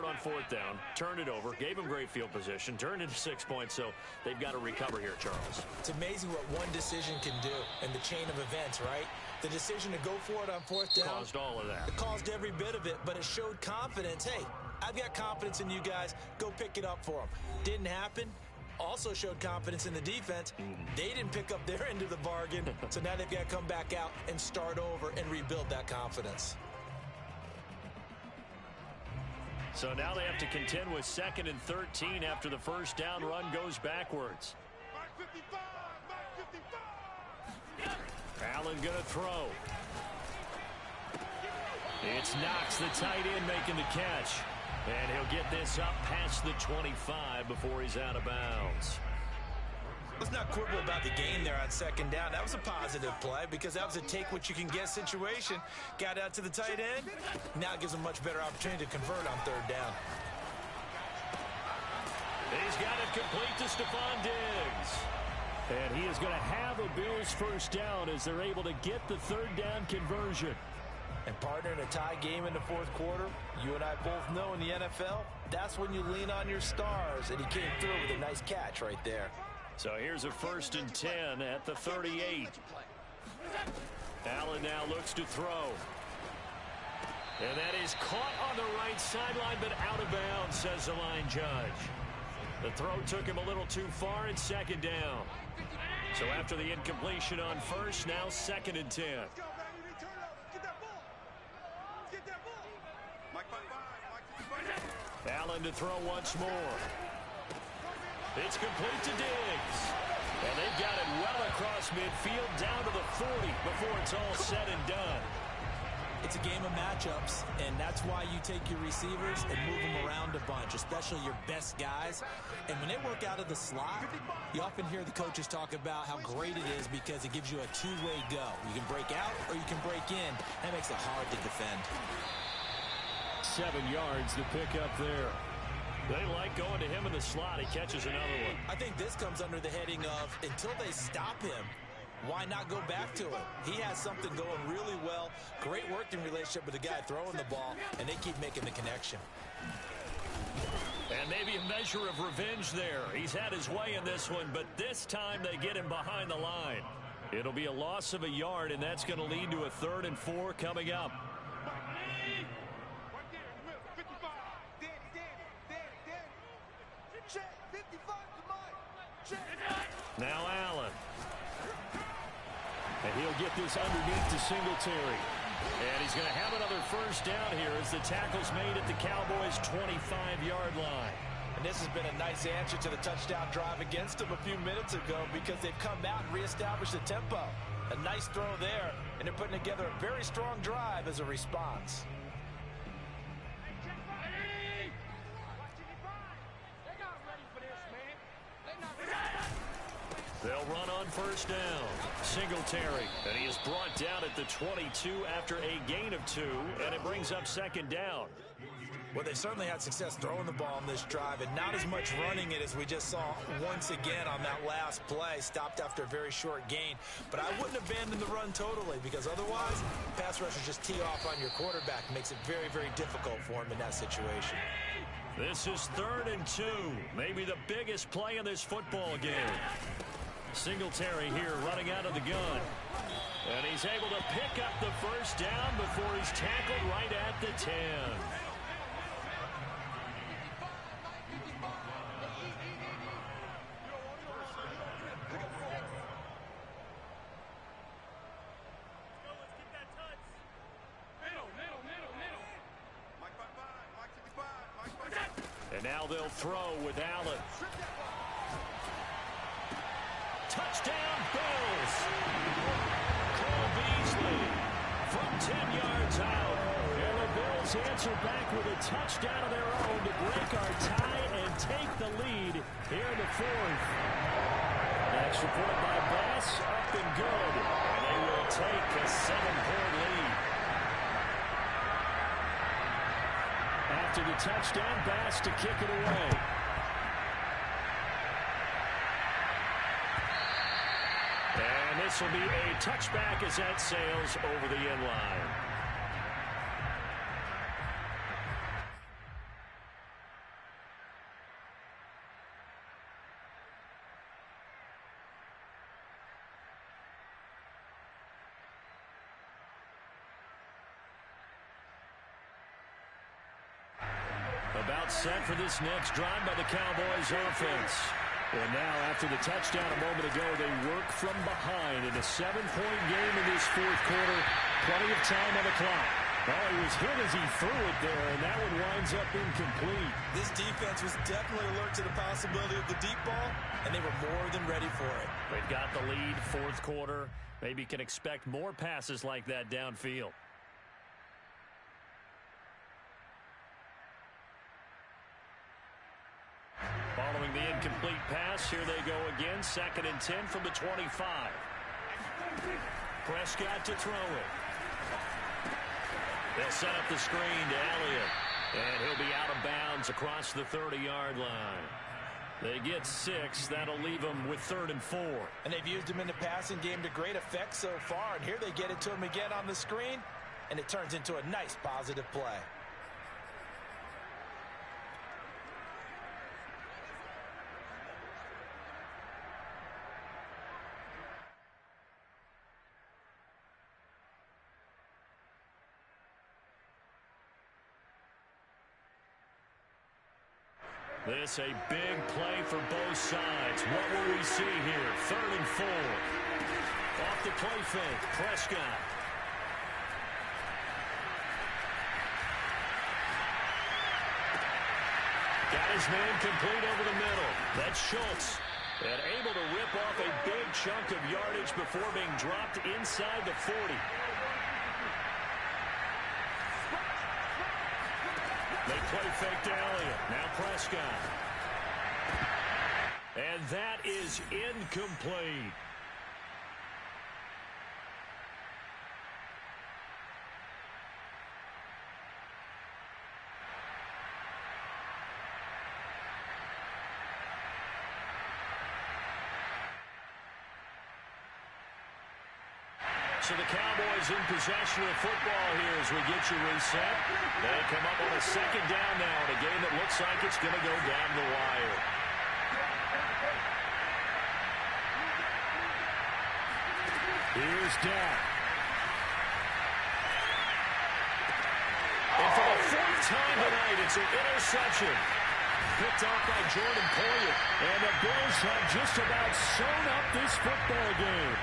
On fourth down, turned it over, gave them great field position, turned into 6 points, so they've got to recover here, Charles. It's amazing what one decision can do in the chain of events, right? The decision to go for it on fourth down caused all of that. It caused every bit of it, but it showed confidence. Hey, I've got confidence in you guys. Go pick it up for them. Didn't happen. Also showed confidence in the defense. They didn't pick up their end of the bargain, so now they've got to come back out and start over and rebuild that confidence. So now they have to contend with 2nd and 13 after the first down run goes backwards. Allen going to throw. It's Knox, the tight end, making the catch. And he'll get this up past the 25 before he's out of bounds. Let's not quibble about the gain there on 2nd down. That was a positive play because that was a take-what-you-can-get situation. Got out to the tight end. Now it gives him a much better opportunity to convert on 3rd down. He's got it complete to Stephon Diggs. And he is going to have a Bills first down as they're able to get the 3rd down conversion. And partner, in a tie game in the 4th quarter, you and I both know in the NFL, that's when you lean on your stars. And he came through with a nice catch right there. So here's a 1st and 10 at the 38. Allen now looks to throw. And that is caught on the right sideline, but out of bounds, says the line judge. The throw took him a little too far, and 2nd down. So after the incompletion on 1st, now 2nd and 10. Allen to throw once more. It's complete to Diggs. And they've got it well across midfield down to the 40 before it's all said and done. It's a game of matchups, and that's why you take your receivers and move them around a bunch, especially your best guys. And when they work out of the slot, you often hear the coaches talk about how great it is because it gives you a two-way go. You can break out or you can break in. That makes it hard to defend. 7 yards to pick up there. They like going to him in the slot. He catches another one. I think this comes under the heading of until they stop him, why not go back to it? He has something going really well. Great working relationship with the guy throwing the ball, and they keep making the connection. And maybe a measure of revenge there. He's had his way in this one, but this time they get him behind the line. It'll be a loss of a yard, and that's going to lead to a 3rd and 4 coming up. Now Allen. And he'll get this underneath to Singletary. And he's going to have another first down here as the tackle's made at the Cowboys' 25-yard line. And this has been a nice answer to the touchdown drive against them a few minutes ago because they've come out and reestablished the tempo. A nice throw there, and they're putting together a very strong drive as a response. They'll run on first down. Singletary. And he is brought down at the 22 after a gain of 2, and it brings up 2nd down. Well, they certainly had success throwing the ball on this drive, and not as much running it as we just saw once again on that last play. Stopped after a very short gain. But I wouldn't abandon the run totally because otherwise, pass rushers just tee off on your quarterback. Makes it very, very difficult for him in that situation. This is 3rd and 2. Maybe the biggest play in this football game. Singletary here running out of the gun. And he's able to pick up the first down before he's tackled right at the 10. And now they'll throw with Allen. Touchdown, Bills! Cole Beasley from 10 yards out. And the Bills answer back with a touchdown of their own to break our tie and take the lead here in the 4th. Extra point by Bass, up and good. And they will take a 7-point lead. After the touchdown, Bass to kick it away. And this will be a touchback as that sails over the end line. About set for this next drive by the Cowboys offense. And now, after the touchdown a moment ago, they work from behind in a 7-point game in this fourth quarter. Plenty of time on the clock. Oh, he was hit as he threw it there, and that one winds up incomplete. This defense was definitely alert to the possibility of the deep ball, and they were more than ready for it. They've got the lead, fourth quarter. Maybe can expect more passes like that downfield. Following the incomplete pass, here they go again. 2nd and 10 from the 25. Prescott to throw it. They'll set up the screen to Elliott. And he'll be out of bounds across the 30-yard line. They get 6. That'll leave them with 3rd and 4. And they've used him in the passing game to great effect so far. And here they get it to him again on the screen. And it turns into a nice positive play. This a big play for both sides. What will we see here? 3rd and 4. Off the play fake, Prescott. Got his man complete over the middle. That's Schultz. And able to rip off a big chunk of yardage before being dropped inside the 40. They play fake to Elliott. Now Prescott. And that is incomplete. So the Cowboys in possession of football here as we get you reset. They come up on a 2nd down now in a game that looks like it's going to go down the wire. Here's Dak. And for the 4th time tonight, it's an interception. Picked off by Jordan Poyer. And the Bills have just about sewn up this football game.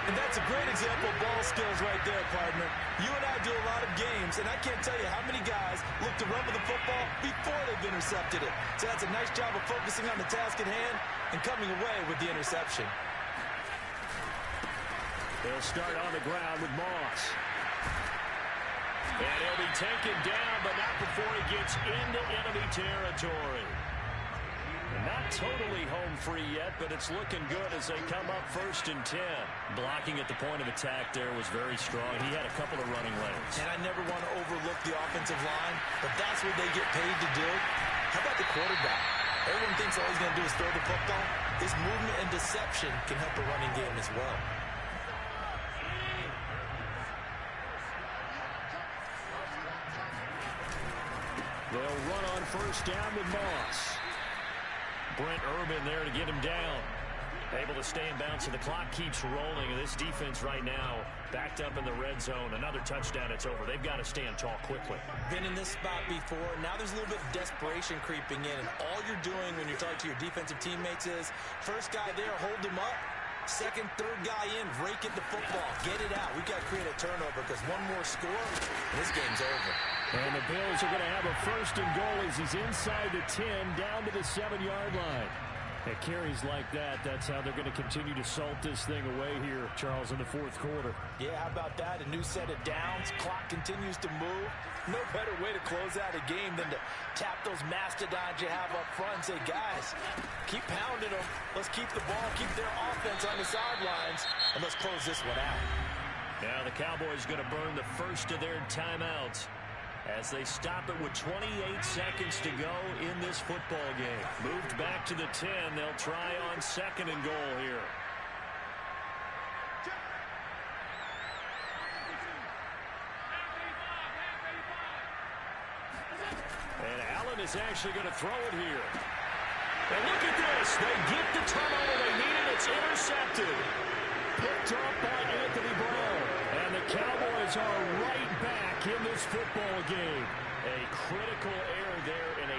And that's a great example of ball skills right there, partner. You and I do a lot of games, and I can't tell you how many guys look to run with the football before they've intercepted it. So that's a nice job of focusing on the task at hand and coming away with the interception. They'll start on the ground with Moss. And he'll be taken down, but not before he gets into enemy territory. Not totally home free yet, but it's looking good as they come up 1st and 10. Blocking at the point of attack there was very strong. He had a couple of running lanes. And I never want to overlook the offensive line, but that's what they get paid to do. How about the quarterback? Everyone thinks all he's going to do is throw the football. His movement and deception can help a running game as well. They'll run on 1st down with Moss. Brent Urban there to get him down. Able to stay in bounds, so the clock keeps rolling. And this defense right now backed up in the red zone. Another touchdown, it's over. They've got to stand tall quickly. Been in this spot before. Now there's a little bit of desperation creeping in. And all you're doing when you're talking to your defensive teammates is, first guy there, hold him up. 2nd, 3rd guy in, rake at the football. Get it out. We've got to create a turnover because one more score, and this game's over. And the Bills are going to have a 1st and goal as he's inside the 10, down to the 7-yard line. At carries like that, that's how they're going to continue to salt this thing away here, Charles, in the 4th quarter. Yeah, how about that? A new set of downs. Clock continues to move. No better way to close out a game than to tap those mastodons you have up front and say, guys, keep pounding them. Let's keep the ball, keep their offense on the sidelines, and let's close this one out. Now the Cowboys going to burn the first of their timeouts as they stop it with 28 seconds to go in this football game. Moved back to the 10. They'll try on 2nd and goal here. And Allen is actually going to throw it here. And look at this. They get the turnover they needed. It's intercepted. Picked up by Anthony Brown. And the Cowboys are right back in this football game. A critical error there and a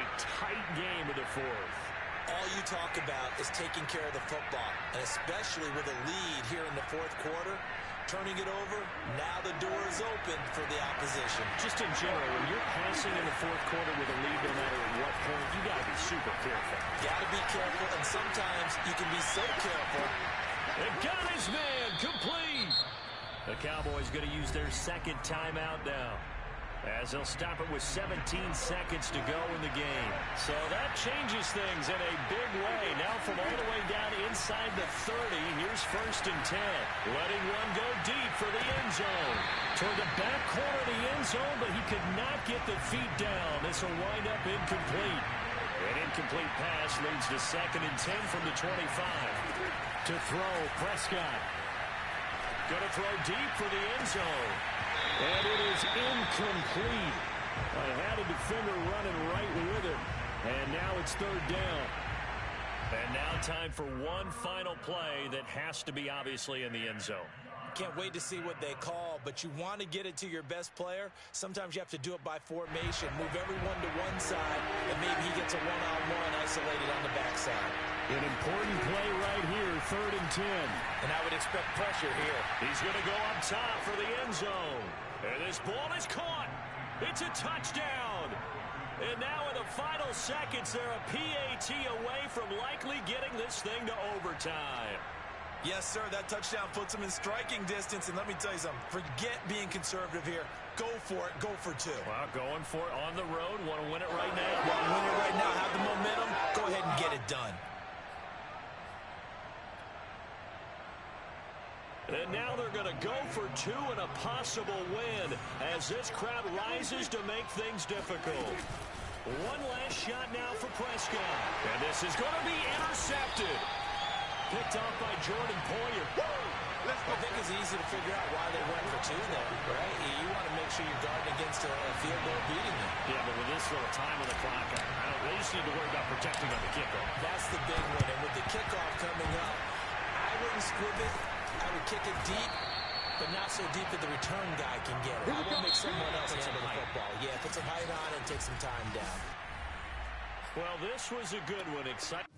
game of the fourth. All you talk about is taking care of the football, and especially with a lead here in the fourth quarter, turning it over, now the door is open for the opposition. Just in general, when you're passing in the fourth quarter with a lead, no matter at what point, you got to be super careful. Got to be careful, and sometimes you can be so careful. And got his man complete. The Cowboys going to use their second timeout now, as they'll stop it with 17 seconds to go in the game. So that changes things in a big way. Now from all the way down inside the 30, here's 1st and 10. Letting one go deep for the end zone. Toward the back corner of the end zone, but he could not get the feet down. This will wind up incomplete. An incomplete pass leads to 2nd and 10 from the 25. To throw, Prescott. Going to throw deep for the end zone. And it is incomplete. I had a defender running right with it. And now it's 3rd down. And now time for one final play that has to be obviously in the end zone. Can't wait to see what they call, but you want to get it to your best player. Sometimes you have to do it by formation. Move everyone to one side, and maybe he gets a one-on-one isolated on the backside. An important play right here, 3rd and 10. And I would expect pressure here. He's going to go up top for the end zone. And this ball is caught. It's a touchdown. And now in the final seconds, they're a PAT away from likely getting this thing to overtime. Yes, sir, that touchdown puts them in striking distance. And let me tell you something, forget being conservative here. Go for it, go for 2. Well, going for it on the road. Want to win it right now? Want to win it right now, have the momentum, go ahead and get it done. And now they're going to go for 2 and a possible win as this crowd rises to make things difficult. One last shot now for Prescott. And this is going to be intercepted. Picked off by Jordan Poyer. I think it's easy to figure out why they went for 2 there, right? You want to make sure you're guarding against a field goal beating them. Yeah, but with this little time on the clock, they just need to worry about protecting on the kickoff. That's the big one. And with the kickoff coming up, I wouldn't squib it. I would kick it deep, but not so deep that the return guy can get it. I will make someone else handle the football. Yeah, put some height on it and take some time down. Well, this was a good one. Exciting.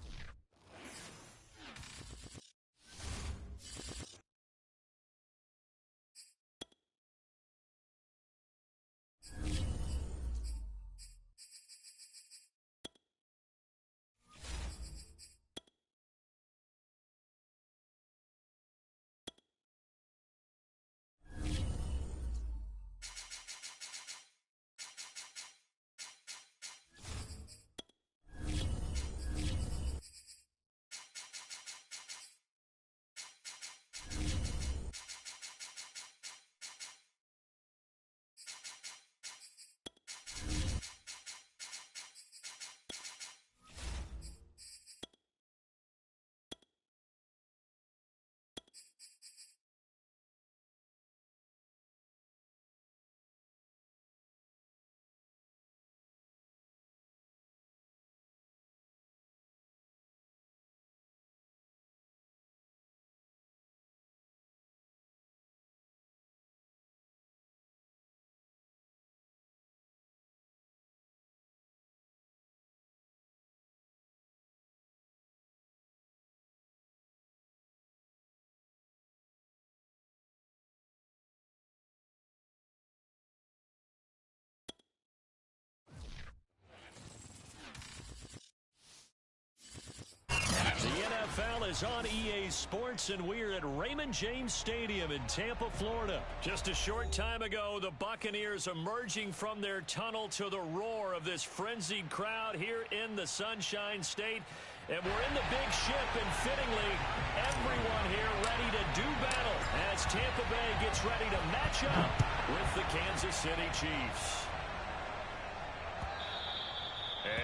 NFL is on EA Sports, and we're at Raymond James Stadium in Tampa, Florida. Just a short time ago, the Buccaneers emerging from their tunnel to the roar of this frenzied crowd here in the Sunshine State. And we're in the big ship, and fittingly, everyone here ready to do battle as Tampa Bay gets ready to match up with the Kansas City Chiefs.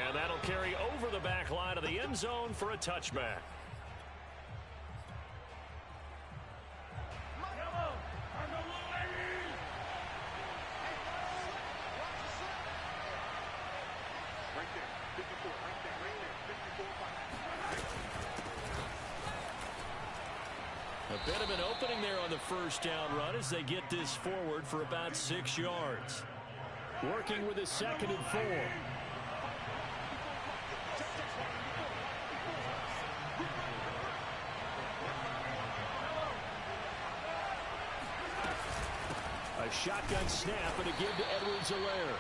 And that'll carry over the back line of the end zone for a touchback. A bit of an opening there on the first down run as they get this forward for about 6 yards. Working with a 2nd and 4. Shotgun snap and a give to Edwards-Helaire.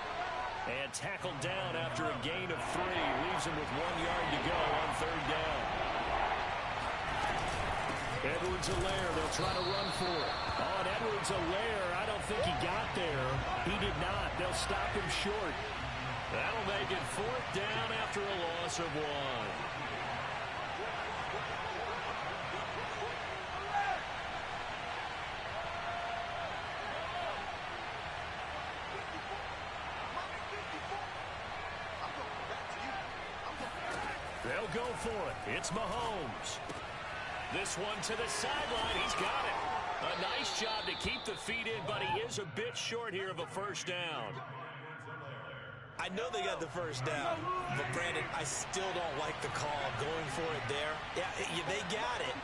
And tackled down after a gain of 3. Leaves him with 1 yard to go on 3rd down. Edwards-Helaire, they'll try to run for it. On Edwards-Helaire, I don't think he got there. He did not. They'll stop him short. That'll make it 4th down after a loss of 1. They'll go for it. It's Mahomes. This one to the sideline. He's got it. A nice job to keep the feet in, but he is a bit short here of a 1st down. I know they got the 1st down, but Brandon, I still don't like the call going for it there. Yeah, they got it,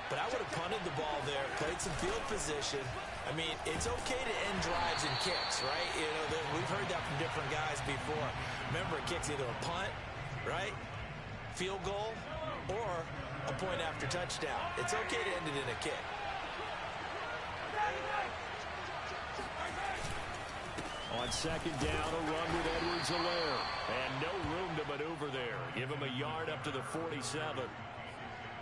but I would have punted the ball there, played some field position. I mean, it's okay to end drives and kicks, right? You know, we've heard that from different guys before. Remember, a kick's either a punt, right, field goal, or a point after touchdown. It's okay to end it in a kick. On 2nd down, a run with Edwards-Helaire. And no room to maneuver there. Give him a yard up to the 47.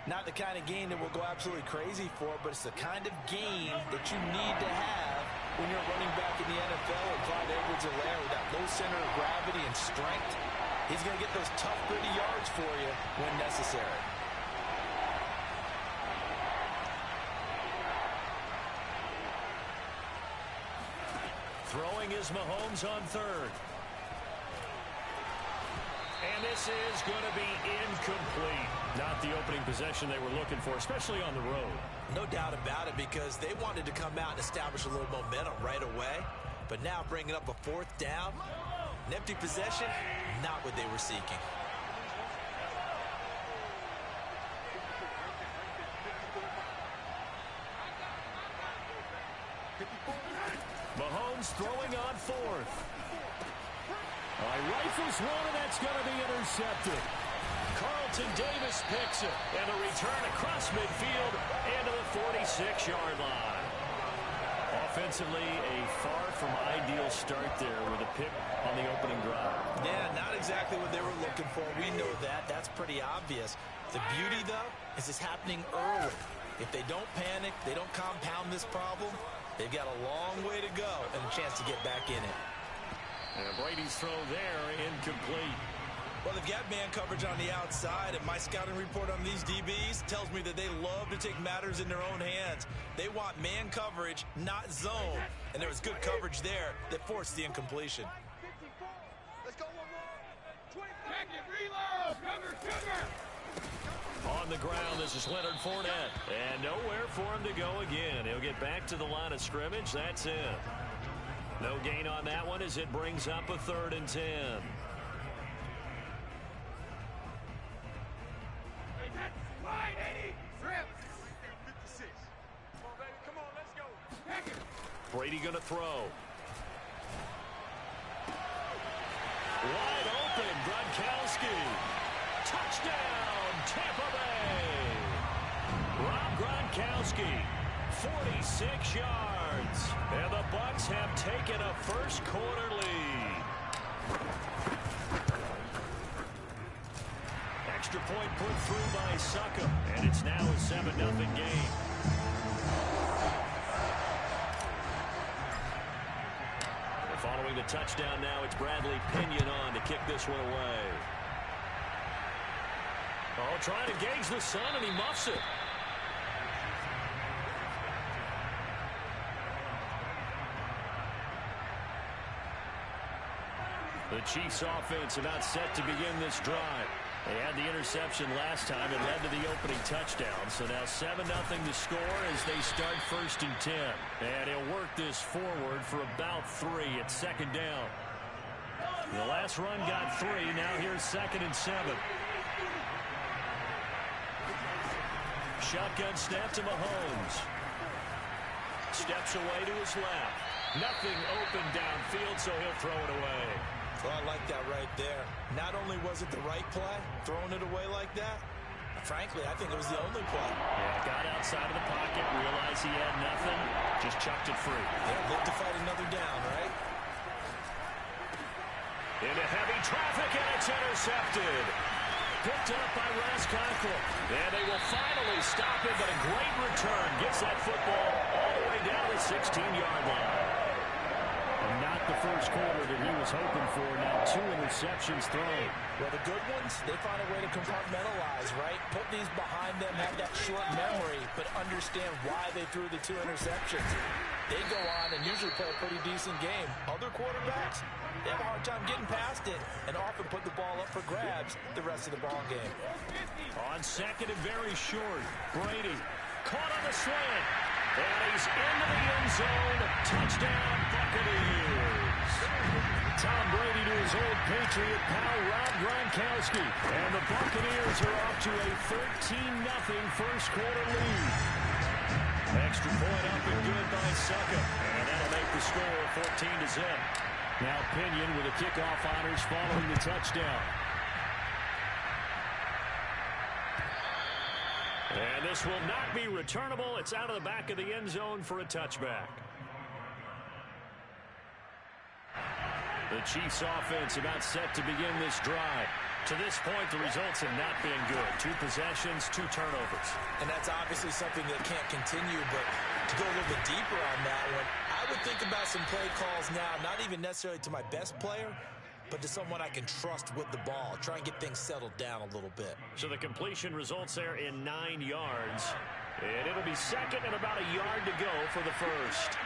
Not the kind of game that we'll go absolutely crazy for, but it's the kind of game that you need to have when you're running back in the NFL with Clyde Edwards-Helaire with that low center of gravity and strength. He's going to get those tough, gritty yards for you when necessary. Throwing is Mahomes on 3rd. And this is going to be incomplete. Not the opening possession they were looking for, especially on the road. No doubt about it, because they wanted to come out and establish a little momentum right away. But now bringing up a 4th down, an empty possession, not what they were seeking. Mahomes throwing on 4th. Rifles one, and that's going to be intercepted. Carlton Davis picks it, and a return across midfield and to the 46-yard line. Offensively, a far from ideal start there with a pick on the opening drive. Yeah, not exactly what they were looking for. We know that. That's pretty obvious. The beauty, though, is it's happening early. If they don't panic, they don't compound this problem, they've got a long way to go and a chance to get back in it. And Brady's throw there, incomplete. Well, they've got man coverage on the outside, and my scouting report on these DBs tells me that they love to take matters in their own hands. They want man coverage, not zone. And there was good coverage there that forced the incompletion. Let's go, one more. Reload. On the ground, this is Leonard Fournette. And nowhere for him to go again. He'll get back to the line of scrimmage. That's it. No gain on that one as it brings up a 3rd and 10. Brady going to throw. Wide open, Gronkowski. Touchdown, Tampa Bay. Rob Gronkowski, 46 yards. And the Bucs have taken a first-quarter lead. Extra point put through by Succop, and it's now a 7-0 game. Following the touchdown now, it's Bradley Pinion on to kick this one away. Oh, trying to gauge the sun, and he muffs it. The Chiefs offense about set to begin this drive. They had the interception last time. It led to the opening touchdown. So now 7-0 to score as they start 1st and 10. And he'll work this forward for about 3 at 2nd down. The last run got 3. Now here's 2nd and 7. Shotgun snap to Mahomes. Steps away to his left. Nothing open downfield, so he'll throw it away. Well, I like that right there. Not only was it the right play, throwing it away like that, Frankly, I think it was the only play. Yeah, got outside of the pocket, realized he had nothing, just chucked it free. Yeah, live to fight another down, right? Into heavy traffic, and it's intercepted. Picked up by Raskakl. And they will finally stop him, but a great return. Gets that football all the way down the 16-yard line. And not the first quarter that he was hoping for. Now 2 interceptions thrown. Well, the good ones, they find a way to compartmentalize, right? Put these behind them, have that short memory, but understand why they threw the 2 interceptions. They go on and usually play a pretty decent game. Other quarterbacks, they have a hard time getting past it and often put the ball up for grabs the rest of the ball game. On second and very short, Brady caught on the slant. And he's into the end zone. Touchdown, Buccaneers. Tom Brady to his old Patriot pal, Rob Gronkowski. And the Buccaneers are off to a 13-0 first quarter lead. Extra point up and good by Succa. And that'll make the score 14-0. Now Pinion with the kickoff honors following the touchdown. And this will not be returnable. It's out of the back of the end zone for a touchback. The Chiefs offense about set to begin this drive. To this point, the results have not been good. 2 possessions, 2 turnovers. And that's obviously something that can't continue, but to go a little bit deeper on that one, I would think about some play calls now, not even necessarily to my best player, but to someone I can trust with the ball. Try and get things settled down a little bit. So the completion results there in 9 yards. And it'll be second and about a yard to go for the first.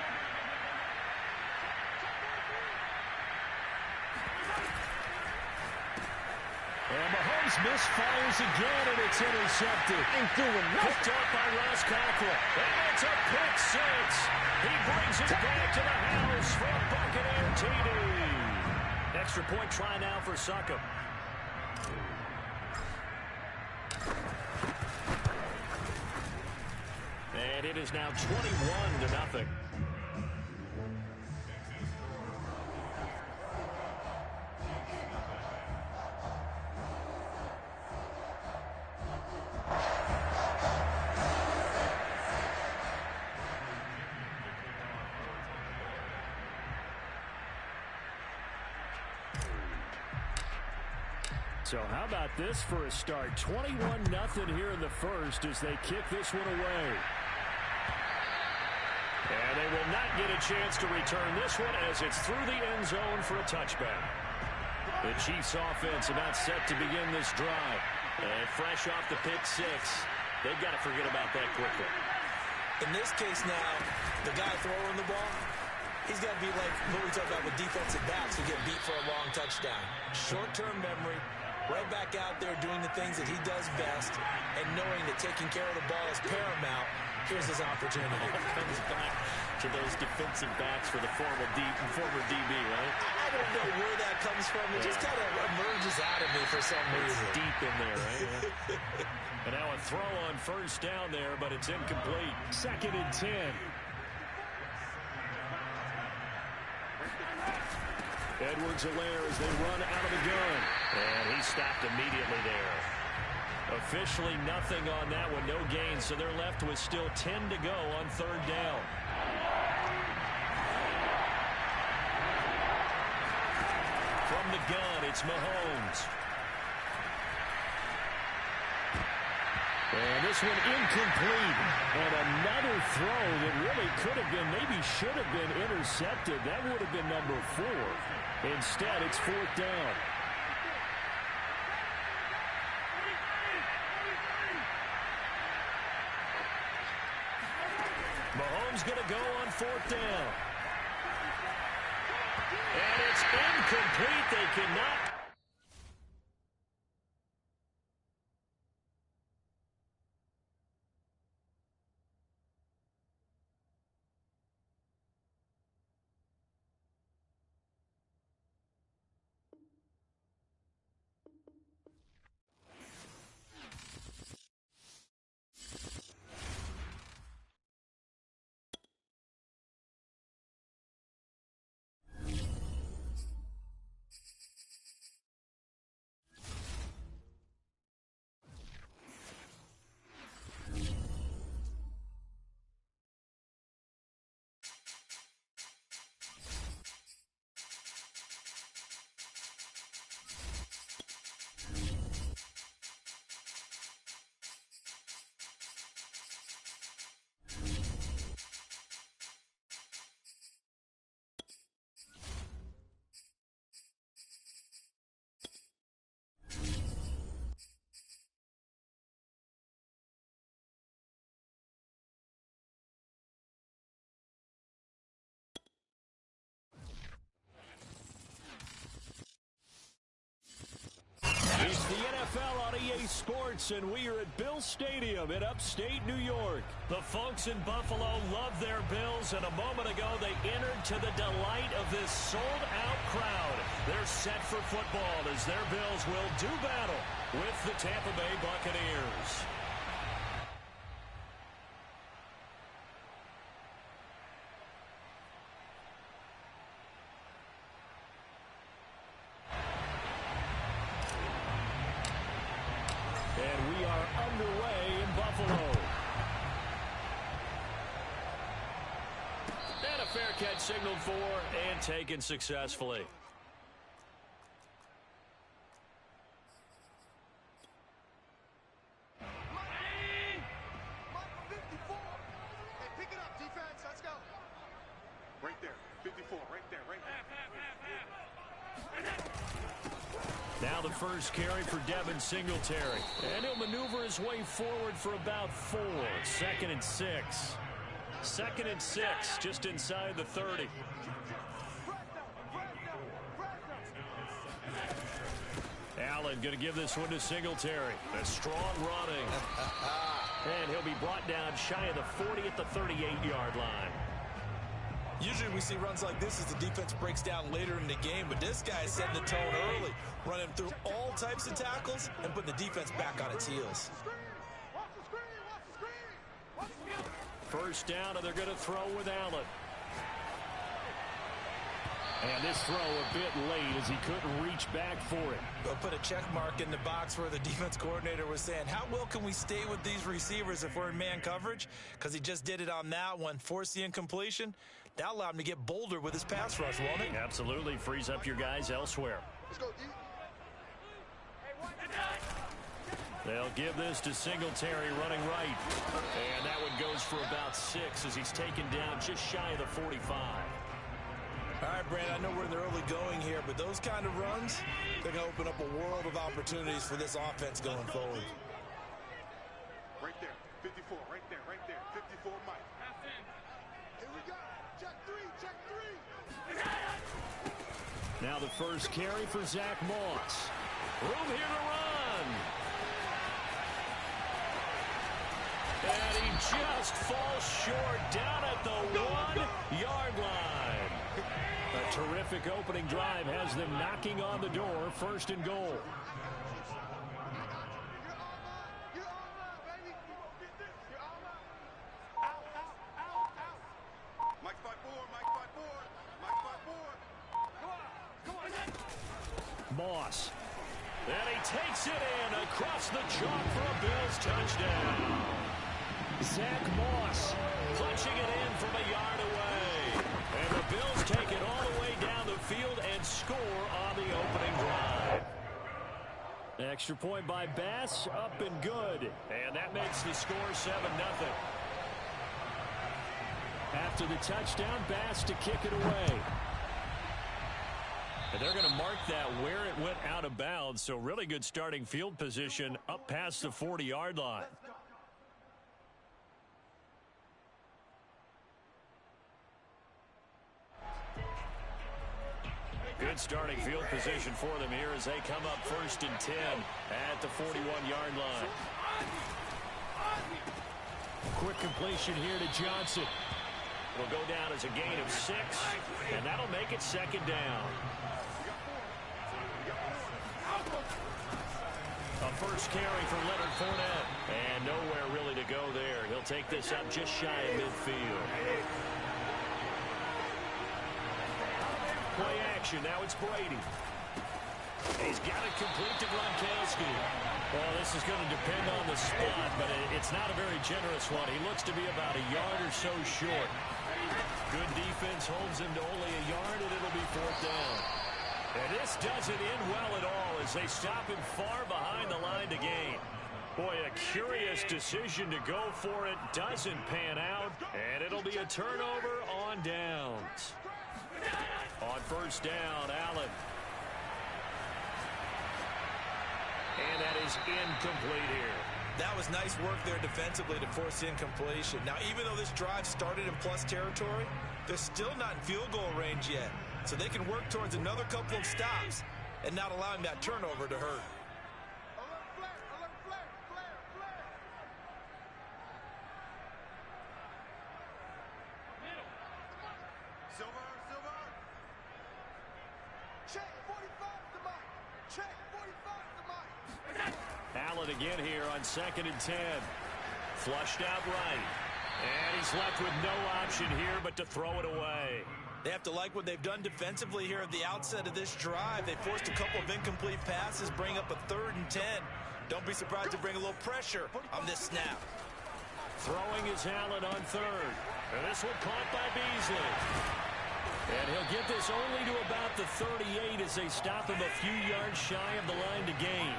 And Mahomes misfires again, and it's intercepted. Picked up by Raskakl. And it's a pick 6. He brings it back to the house for a Buccaneer TD. Extra point try now for Succa. And it is now 21-0. So how about this for a start? 21-0 here in the first as they kick this one away. And they will not get a chance to return this one as it's through the end zone for a touchback. The Chiefs offense about set to begin this drive. And fresh off the pick 6, they've got to forget about that quickly. In this case now, the guy throwing the ball, he's got to be like what we talk about with defensive backs who get beat for a long touchdown. Short-term memory. Right back out there doing the things that he does best and knowing that taking care of the ball is paramount. Here's his opportunity. Comes back to those defensive backs for the former DB, right? I don't know where that comes from. It just kind of emerges out of me for some reason. It's deep in there, right? And now a throw on first down there, but it's incomplete. 2nd and 10. Edwards-Helaire as they run out of the gun. And he stopped immediately there. Officially nothing on that one, no gain, so they're left with still 10 to go on 3rd down. From the gun, it's Mahomes. And this one incomplete. And another throw that really could have been, maybe should have been intercepted. That would have been number 4. Instead, it's 4th down. Mahomes going to go on 4th down. And it's incomplete. They cannot. Bally Sports, and we are at Bill Stadium in upstate New York. The folks in Buffalo love their Bills, and a moment ago they entered to the delight of this sold-out crowd. They're set for football as their Bills will do battle with the Tampa Bay Buccaneers. And we are underway in Buffalo. And a fair catch signaled for and taken successfully. Pick it up, defense. Let's go. Right there. 54. Right there. Right there. Now the first carry for Devin Singletary. And he'll maneuver his way forward for about 4. 2nd and 6. 2nd and 6, just inside the 30. Allen going to give this one to Singletary. A strong running. And he'll be brought down shy of the 40 at the 38-yard line. Usually we see runs like this as the defense breaks down later in the game, but this guy is setting the tone early, running through all types of tackles and putting the defense back on its heels. First down, and they're going to throw with Allen. And this throw a bit late as he couldn't reach back for it. They'll put a check mark in the box where the defense coordinator was saying, how well can we stay with these receivers if we're in man coverage? Because he just did it on that one, forced the incompletion. That allowed him to get bolder with his pass rush, won't it? Absolutely. Frees up your guys elsewhere. Let's go, D. They'll give this to Singletary running right. And that one goes for about 6 as he's taken down just shy of the 45. All right, Brand, I know we're in the early going here, but those kind of runs, they're going to open up a world of opportunities for this offense going forward. Right there. 54. Right there. Right there. 54, Mike. Here we go. Check 3. Check 3. Now the first carry for Zach Moss. Room here to run. And he just falls short down at the 1-yard line. A terrific opening drive has them knocking on the door. 1st and goal. Mike 5-4. Mike 5-4. Mike 5-4. Come on. Moss. And he takes it in across the chalk for a Bills touchdown. Zach Moss punching it in from a yard away. And the Bills take it all the way down the field and score on the opening drive. Extra point by Bass, up and good. And that makes the score 7-0. After the touchdown, Bass to kick it away. And they're going to mark that where it went out of bounds. So really good starting field position up past the 40-yard line. Good starting field position for them here as they come up 1st and 10 at the 41-yard line. Quick completion here to Johnson. It'll go down as a gain of 6, and that'll make it 2nd down. A first carry for Leonard Fournette, and nowhere really to go there. He'll take this up just shy of midfield. Play action. Now it's Brady. He's got it complete to Gronkowski. Well, this is going to depend on the spot, but it's not a very generous one. He looks to be about a yard or so short. Good defense holds him to only a yard, and it'll be 4th down. And this doesn't end well at all as they stop him far behind the line to gain. Boy, a curious decision to go for it. Doesn't pan out, and it'll be a turnover on downs. On 1st down, Allen. And that is incomplete here. That was nice work there defensively to force the incompletion. Now, even though this drive started in plus territory, they're still not in field goal range yet. So they can work towards another couple of stops and not allowing that turnover to hurt. Alert flat. Alert Allen again here on 2nd and 10. Flushed out right. And he's left with no option here but to throw it away. They have to like what they've done defensively here at the outset of this drive. They forced a couple of incomplete passes, bring up a 3rd and 10. Don't be surprised to bring a little pressure on this snap. Throwing is Allen on 3rd. And this one caught by Beasley. And he'll get this only to about the 38 as they stop him a few yards shy of the line to gain.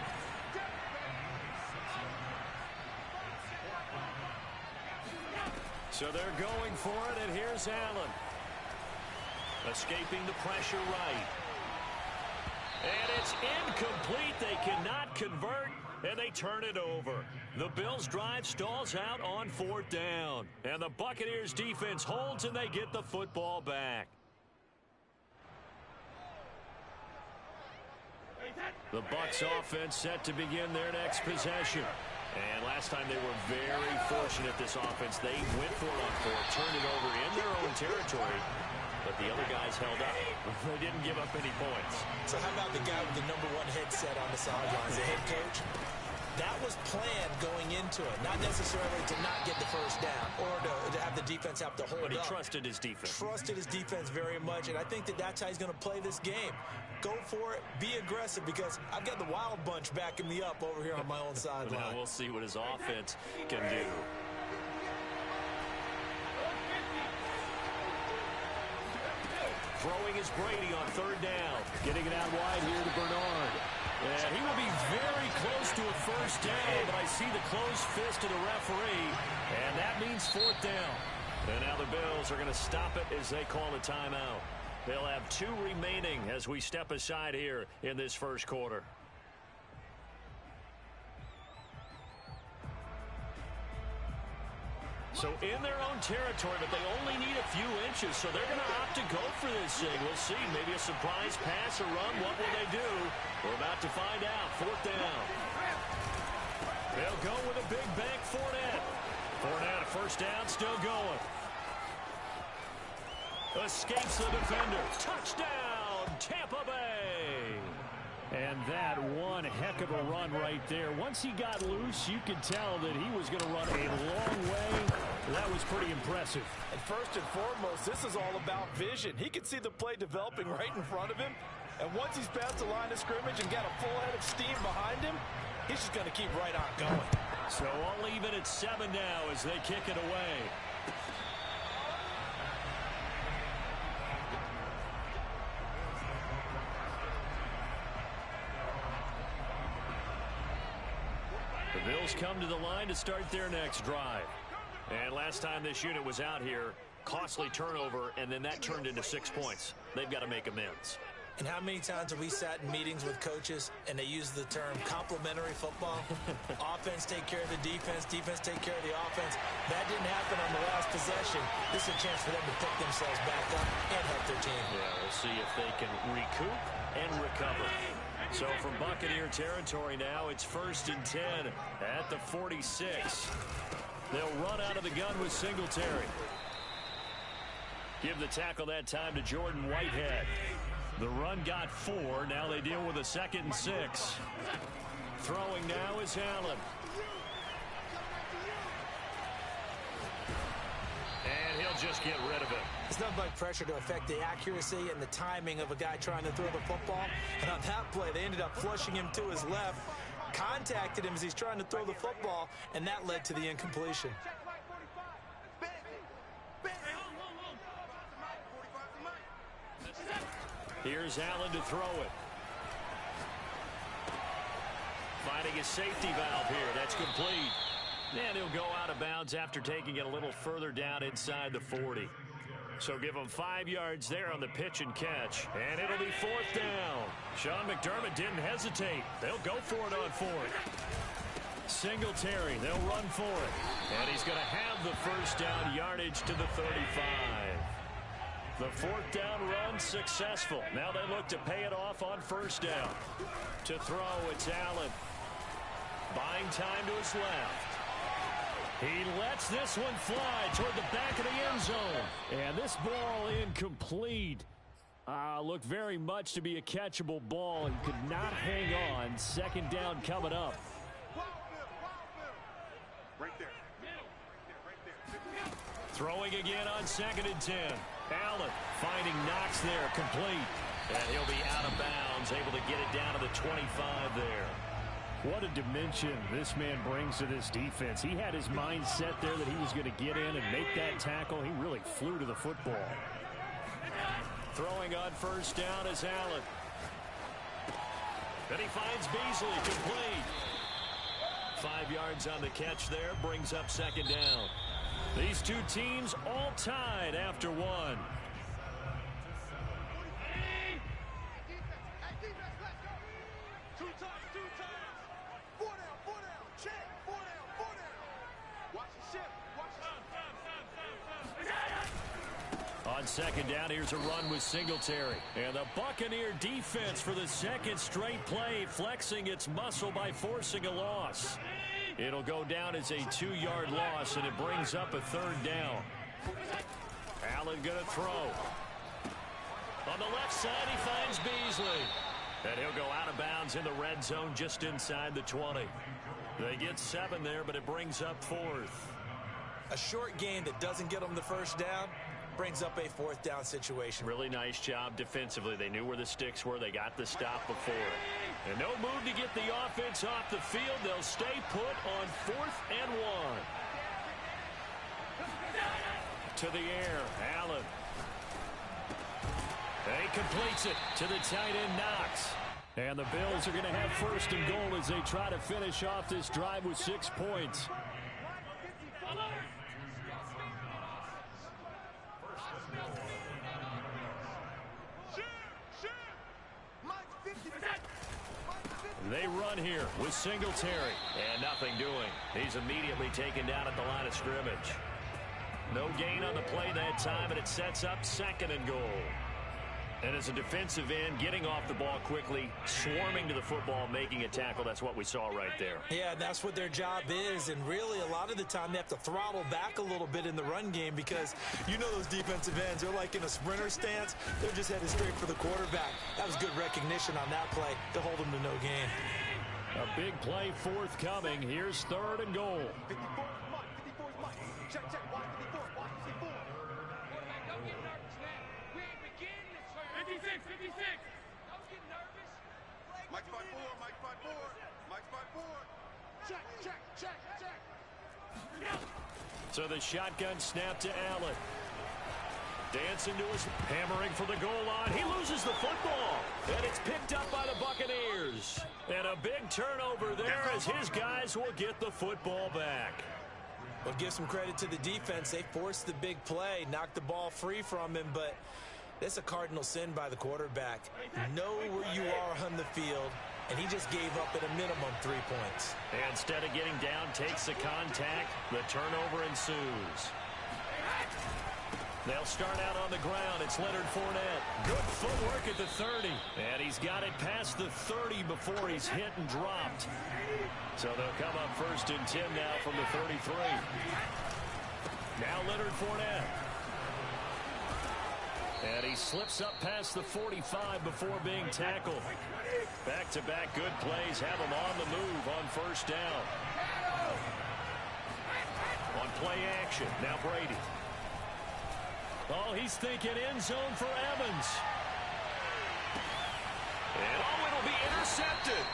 So they're going for it, and here's Allen. Escaping the pressure right. And it's incomplete. They cannot convert, and they turn it over. The Bills' drive stalls out on 4th down. And the Buccaneers' defense holds, and they get the football back. The Bucs offense set to begin their next possession. And last time they were very fortunate, this offense. They went for it on 4th, turned it over in their own territory. But the other guys held up. They didn't give up any points. So how about the guy with the #1 headset on the sidelines, the head coach? That was planned going into it, not necessarily to not get the first down or to have the defense have to hold up. But he trusted his defense. Trusted his defense very much, and I think that that's how he's going to play this game. Go for it, be aggressive, because I've got the wild bunch backing me up over here on my own sideline. Now we'll see what his offense can do. Throwing is Brady on 3rd down. Getting it out wide here to Bernard. And he will be very close to a first down, but I see the closed fist of the referee, and that means 4th down. And now the Bills are going to stop it as they call a timeout. They'll have 2 remaining as we step aside here in this first quarter. So in their own territory, but they only need a few inches, so they're going to opt to go for this thing. We'll see. Maybe a surprise pass or run. What will they do? We're about to find out. 4th down. They'll go with a big bank Fournette. Fournette, first down, still going. Escapes the defender. Touchdown, Tampa Bay. And that one heck of a run right there. Once he got loose, you could tell that he was going to run a long way. That was pretty impressive. And first and foremost, this is all about vision. He could see the play developing right in front of him. And once he's past the line of scrimmage and got a full head of steam behind him, he's just going to keep right on going. So all even at 7 now as they kick it away. The Bills come to the line to start their next drive. And last time this unit was out here, costly turnover, and then that turned into 6 points. They've got to make amends. And how many times have we sat in meetings with coaches and they use the term complementary football? Offense take care of the defense, defense take care of the offense. That didn't happen on the last possession. This is a chance for them to pick themselves back up and help their team. Yeah, we'll see if they can recoup and recover. So from Buccaneer territory now, it's 1st and 10 at the 46. They'll run out of the gun with Singletary. Give the tackle that time to Jordan Whitehead. The run got 4. Now they deal with a 2nd and 6. Throwing now is Allen. And he'll just get rid of it. It's nothing like pressure to affect the accuracy and the timing of a guy trying to throw the football. And on that play, they ended up flushing him to his left, contacted him as he's trying to throw the football, and that led to the incompletion. Here's Allen to throw it. Finding a safety valve here. That's complete. And he'll go out of bounds after taking it a little further down inside the 40. So give them 5 yards there on the pitch and catch. And it'll be 4th down. Sean McDermott didn't hesitate. They'll go for it on 4th. Singletary, they'll run for it. And he's going to have the first down yardage to the 35. The 4th down run successful. Now they look to pay it off on 1st down. To throw, it's Allen. Buying time to his left. He lets this one fly toward the back of the end zone. And this ball incomplete. Looked very much to be a catchable ball and could not hang on. 2nd down coming up. Right there. Right there. Throwing again on 2nd and 10. Allen finding Knox there, complete. And he'll be out of bounds, able to get it down to the 25 there. What a dimension this man brings to this defense. He had his mind set there that he was going to get in and make that tackle. He really flew to the football. Throwing on 1st down is Allen. Then he finds Beasley, complete. 5 yards on the catch there, brings up 2nd down. These two teams all tied after 1. Two times. 4 down. Check. 4 down. Watch the ship. On 2nd down, here's a run with Singletary. And the Buccaneer defense for the 2nd straight play, flexing its muscle by forcing a loss. It'll go down as a 2-yard loss, and it brings up a 3rd down. Allen going to throw. On the left side, he finds Beasley. And he'll go out of bounds in the red zone just inside the 20. They get 7 there, but it brings up 4th. A short gain that doesn't get them the 1st down brings up a 4th down situation. Really nice job defensively. They knew where the sticks were. They got the stop before. And no move to get the offense off the field. They'll stay put on 4th and 1. To the air, Allen. He completes it to the tight end, Knox. And the Bills are going to have 1st and goal as they try to finish off this drive with 6 points. They run here with Singletary. And nothing doing. He's immediately taken down at the line of scrimmage. No gain on the play that time, and it sets up 2nd and goal. And as a defensive end, getting off the ball quickly, swarming to the football, making a tackle, that's what we saw right there. Yeah, that's what their job is. And really, a lot of the time, they have to throttle back a little bit in the run game because you know those defensive ends, they're like in a sprinter stance. They're just headed straight for the quarterback. That was good recognition on that play to hold them to no gain. A big play forthcoming. Here's 3rd and goal. 54 is Mike. 54 is Mike. Check. Watch 54. Watch 54. Don't get nervous, man. We ain't beginning this way. 56. Don't get nervous. Mike's by 4. Mike's by 4. Check. So the shotgun snap to Allen. Dancing to his hammering for the goal line. He loses the football. And it's picked up by the Buccaneers. And a big turnover there as his guys will get the football back. Well, give some credit to the defense. They forced the big play, knocked the ball free from him, but that's a cardinal sin by the quarterback. Know where you are on the field, and he just gave up at a minimum 3 points. And instead of getting down, takes the contact. The turnover ensues. They'll start out on the ground. It's Leonard Fournette. Good footwork at the 30. And he's got it past the 30 before he's hit and dropped. So they'll come up 1st and 10 now from the 33. Now Leonard Fournette. And he slips up past the 45 before being tackled. Back-to-back good plays have him on the move on 1st down. On play action, now Brady. Oh, he's thinking end zone for Evans. And it'll be intercepted.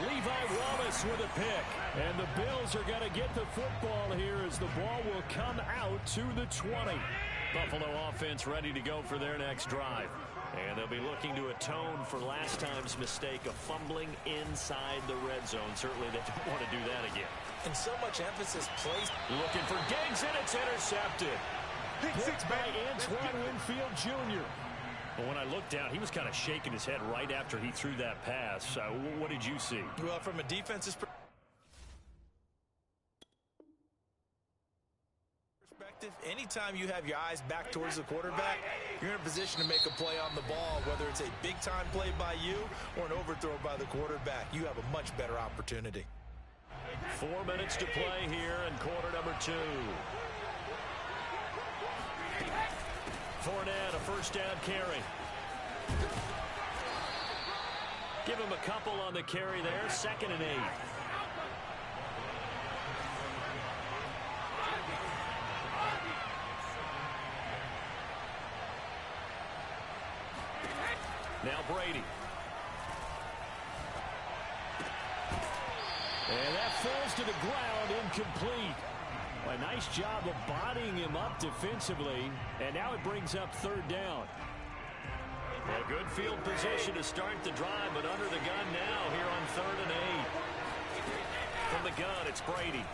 Levi Wallace with a pick. And the Bills are going to get the football here as the ball will come out to the 20. Buffalo offense ready to go for their next drive. And they'll be looking to atone for last time's mistake of fumbling inside the red zone. Certainly they don't want to do that again. And so much emphasis placed. Looking for Diggs, and it's intercepted. Picked by Antoine Winfield Jr. But when I looked down, he was kind of shaking his head right after he threw that pass. What did you see? Well, from a defense's perspective, anytime you have your eyes back towards the quarterback, you're in a position to make a play on the ball, whether it's a big-time play by you or an overthrow by the quarterback. You have a much better opportunity. 4 minutes to play here in quarter number 2. Fournette, a 1st down carry. Give him a couple on the carry there. 2nd and 8. Now Brady. And that falls to the ground, incomplete. A nice job of bodying him up defensively, and now it brings up third down. A good field position to start the drive, but under the gun now here on 3rd and 8. From the gun, it's Brady.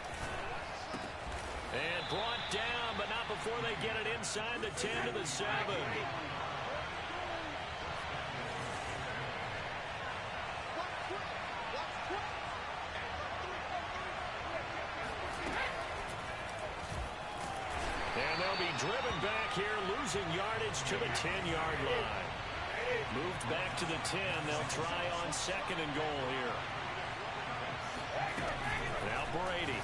And brought down, but not before they get it inside the 10 to the 7. And they'll be driven back here, losing yardage to the 10-yard line. Moved back to the 10. They'll try on 2nd and goal here. Now Brady.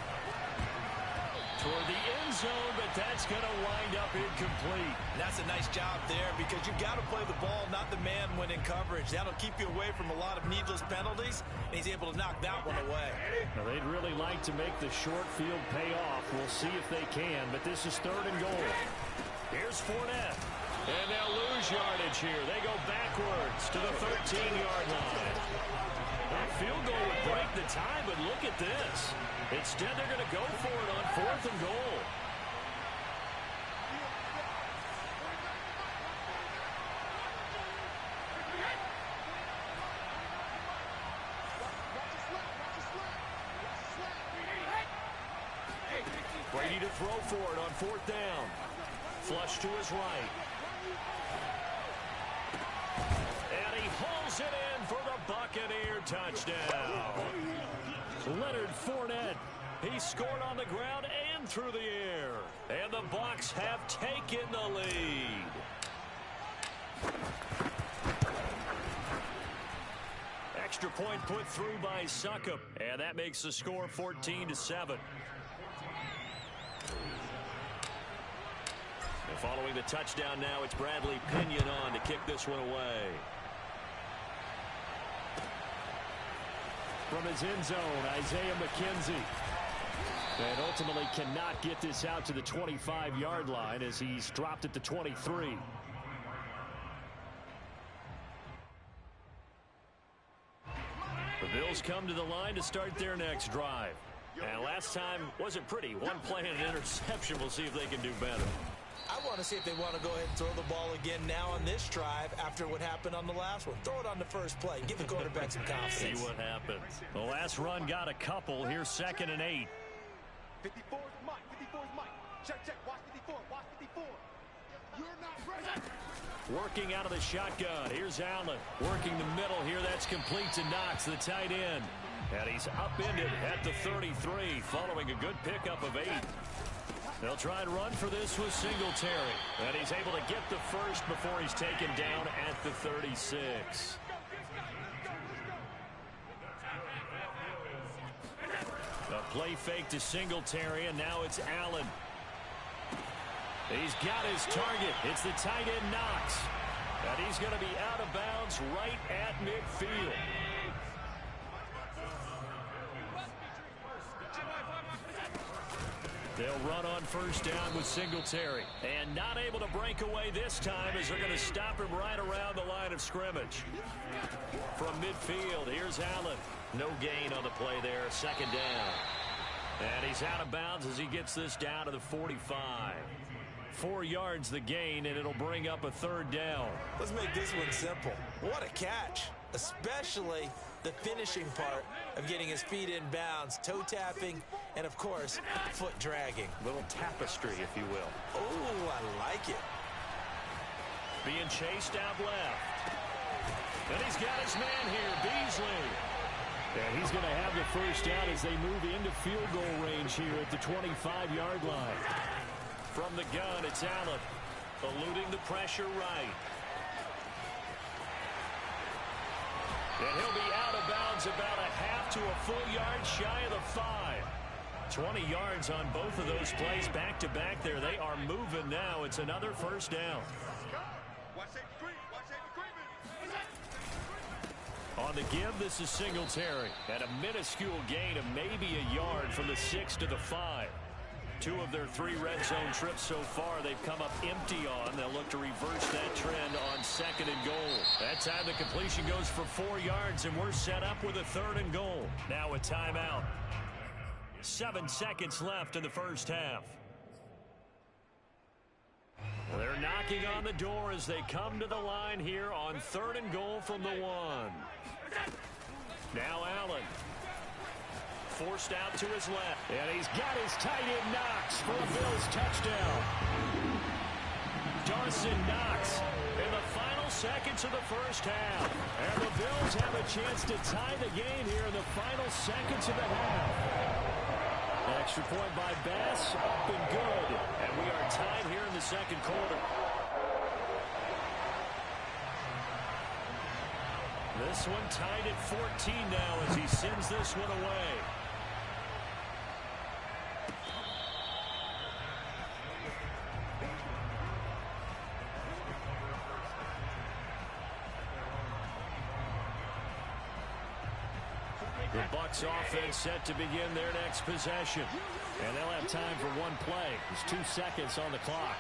Toward the end zone, but that's going to wind up incomplete. That's a nice job there because you've got to play the ball, not the man when in coverage. That'll keep you away from a lot of needless penalties, and he's able to knock that one away. Now, they'd really like to make the short field pay off. We'll see if they can, but this is 3rd and goal. Here's Fournette. And they'll lose yardage here. They go backwards to the 13-yard line. That field goal would break the tie, but look at this. Instead, they're going to go for it on 4th and goal. Brady to throw for it on 4th down. Flush to his right. And he hauls it in for the Buccaneer touchdown. Leonard Fournette. He scored on the ground and through the air. And the Bucs have taken the lead. Extra point put through by Succop. And that makes the score 14-7. And following the touchdown now, it's Bradley Pinion on to kick this one away. From his end zone, Isaiah McKenzie. And ultimately cannot get this out to the 25-yard line as he's dropped at the 23. The Bills come to the line to start their next drive. And last time wasn't pretty. One play and an interception. We'll see if they can do better. I want to see if they want to go ahead and throw the ball again now on this drive after what happened on the last one. Throw it on the first play. Give the quarterback some confidence. See what happens. The last run got a couple. Here's 2nd and 8. 54 is Mike. 54 is Mike. Check, check. Watch 54. Watch 54. You're not ready. Working out of the shotgun. Here's Allen. Working the middle here. That's complete to Knox, the tight end. And he's upended at the 33, following a good pickup of 8. They'll try and run for this with Singletary. And he's able to get the first before he's taken down at the 36. A play fake to Singletary, and now it's Allen. He's got his target. It's the tight end Knox. And he's going to be out of bounds right at midfield. They'll run on first down with Singletary. And not able to break away this time as they're going to stop him right around the line of scrimmage. From midfield, here's Allen. No gain on the play there, 2nd down. And he's out of bounds as he gets this down to the 45. 4 yards the gain, and it'll bring up a 3rd down. Let's make this one simple. What a catch, especially the finishing part of getting his feet in bounds, toe tapping, and of course, foot dragging. Little tapestry, if you will. Oh, I like it. Being chased out left. And he's got his man here, Beasley. And he's going to have the first down as they move into field goal range here at the 25-yard line. From the gun, it's Allen, eluding the pressure right. And he'll be out of bounds about a half to a full yard shy of the 5. 20 yards on both of those plays back-to-back there. They are moving now. It's another first down. On the give, this is Singletary. At a minuscule gain of maybe a yard from the 6 to the 5. 2 of their 3 red zone trips so far they've come up empty on. They'll look to reverse that trend on 2nd and goal. That time the completion goes for 4 yards, and we're set up with a 3rd and goal. Now a timeout. 7 seconds left in the first half. They're knocking on the door as they come to the line here on 3rd and goal from the 1. Now Allen. Forced out to his left. And he's got his tight end Knox for a Bills touchdown. Dawson Knox in the final seconds of the first half. And the Bills have a chance to tie the game here in the final seconds of the half. An extra point by Bass, up and good. And we are tied here in the second quarter. This one tied at 14 now as he sends this one away. The Bucs offense set to begin their next possession. And they'll have time for one play. There's 2 seconds on the clock.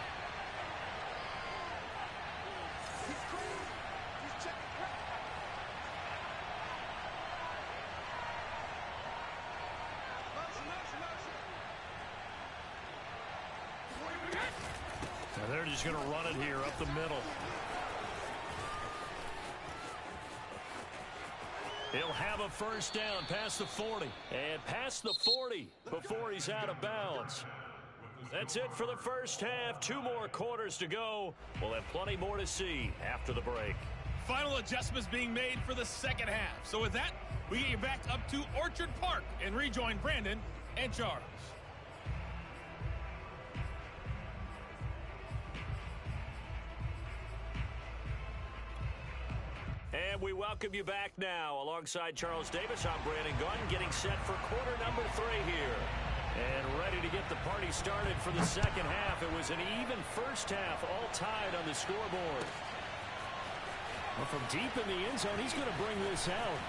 And they're just going to run it here up the middle. He'll have a first down past the 40. And past the 40 before he's out of bounds. That's it for the first half. 2 more quarters to go. We'll have plenty more to see after the break. Final adjustments being made for the second half. So with that, we get you back up to Orchard Park and rejoin Brandon and Charles. And we welcome you back now. Alongside Charles Davis, I'm Brandon Gunn, getting set for quarter number 3 here. And ready to get the party started for the second half. It was an even first half, all tied on the scoreboard. Well, from deep in the end zone, he's going to bring this out.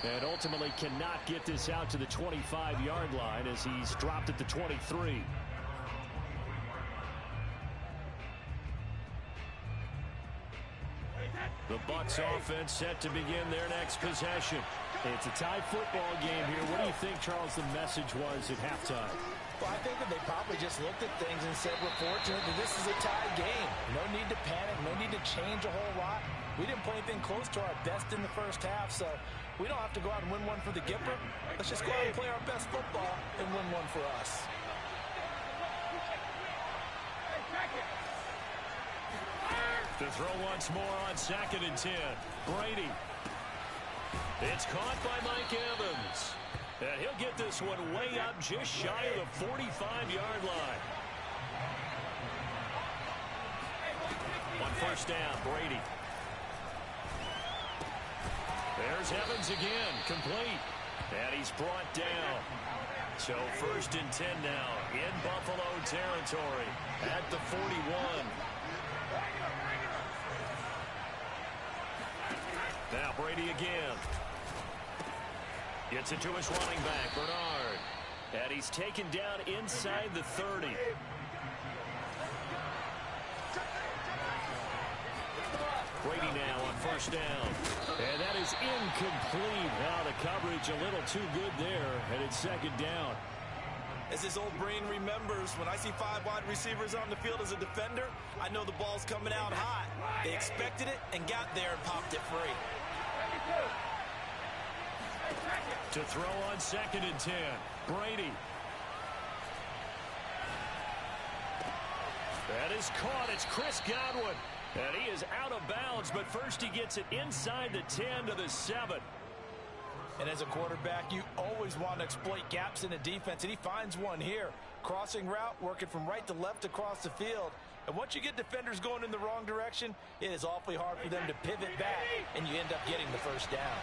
And ultimately cannot get this out to the 25-yard line as he's dropped at the 23. The Bucs offense set to begin their next possession. It's a tie football game here. What do you think, Charles, the message was at halftime? Well, I think that they probably just looked at things and said, we're fortunate that this is a tied game. No need to panic, no need to change a whole lot. We didn't play anything close to our best in the first half, so we don't have to go out and win one for the Gipper. Let's just go out and play our best football and win one for us. To throw once more on 2nd and 10. Brady. It's caught by Mike Evans. And he'll get this one way up just shy of the 45-yard line. On first down, Brady. There's Evans again, complete. And he's brought down. So 1st and 10 now in Buffalo territory at the 41. Now Brady again. Gets it to his running back, Bernard. And he's taken down inside the 30. Brady now on first down. And that is incomplete. Now the coverage a little too good there, and it's 2nd down. As his old brain remembers, when I see 5 wide receivers on the field as a defender, I know the ball's coming out hot. They expected it and got there and popped it free. To throw on 2nd and 10, Brady. That is caught. It's Chris Godwin. And he is out of bounds, but first he gets it inside the 10 to the 7. And as a quarterback, you always want to exploit gaps in the defense, and he finds one here. Crossing route, working from right to left across the field. And once you get defenders going in the wrong direction, it is awfully hard for them to pivot back, and you end up getting the first down.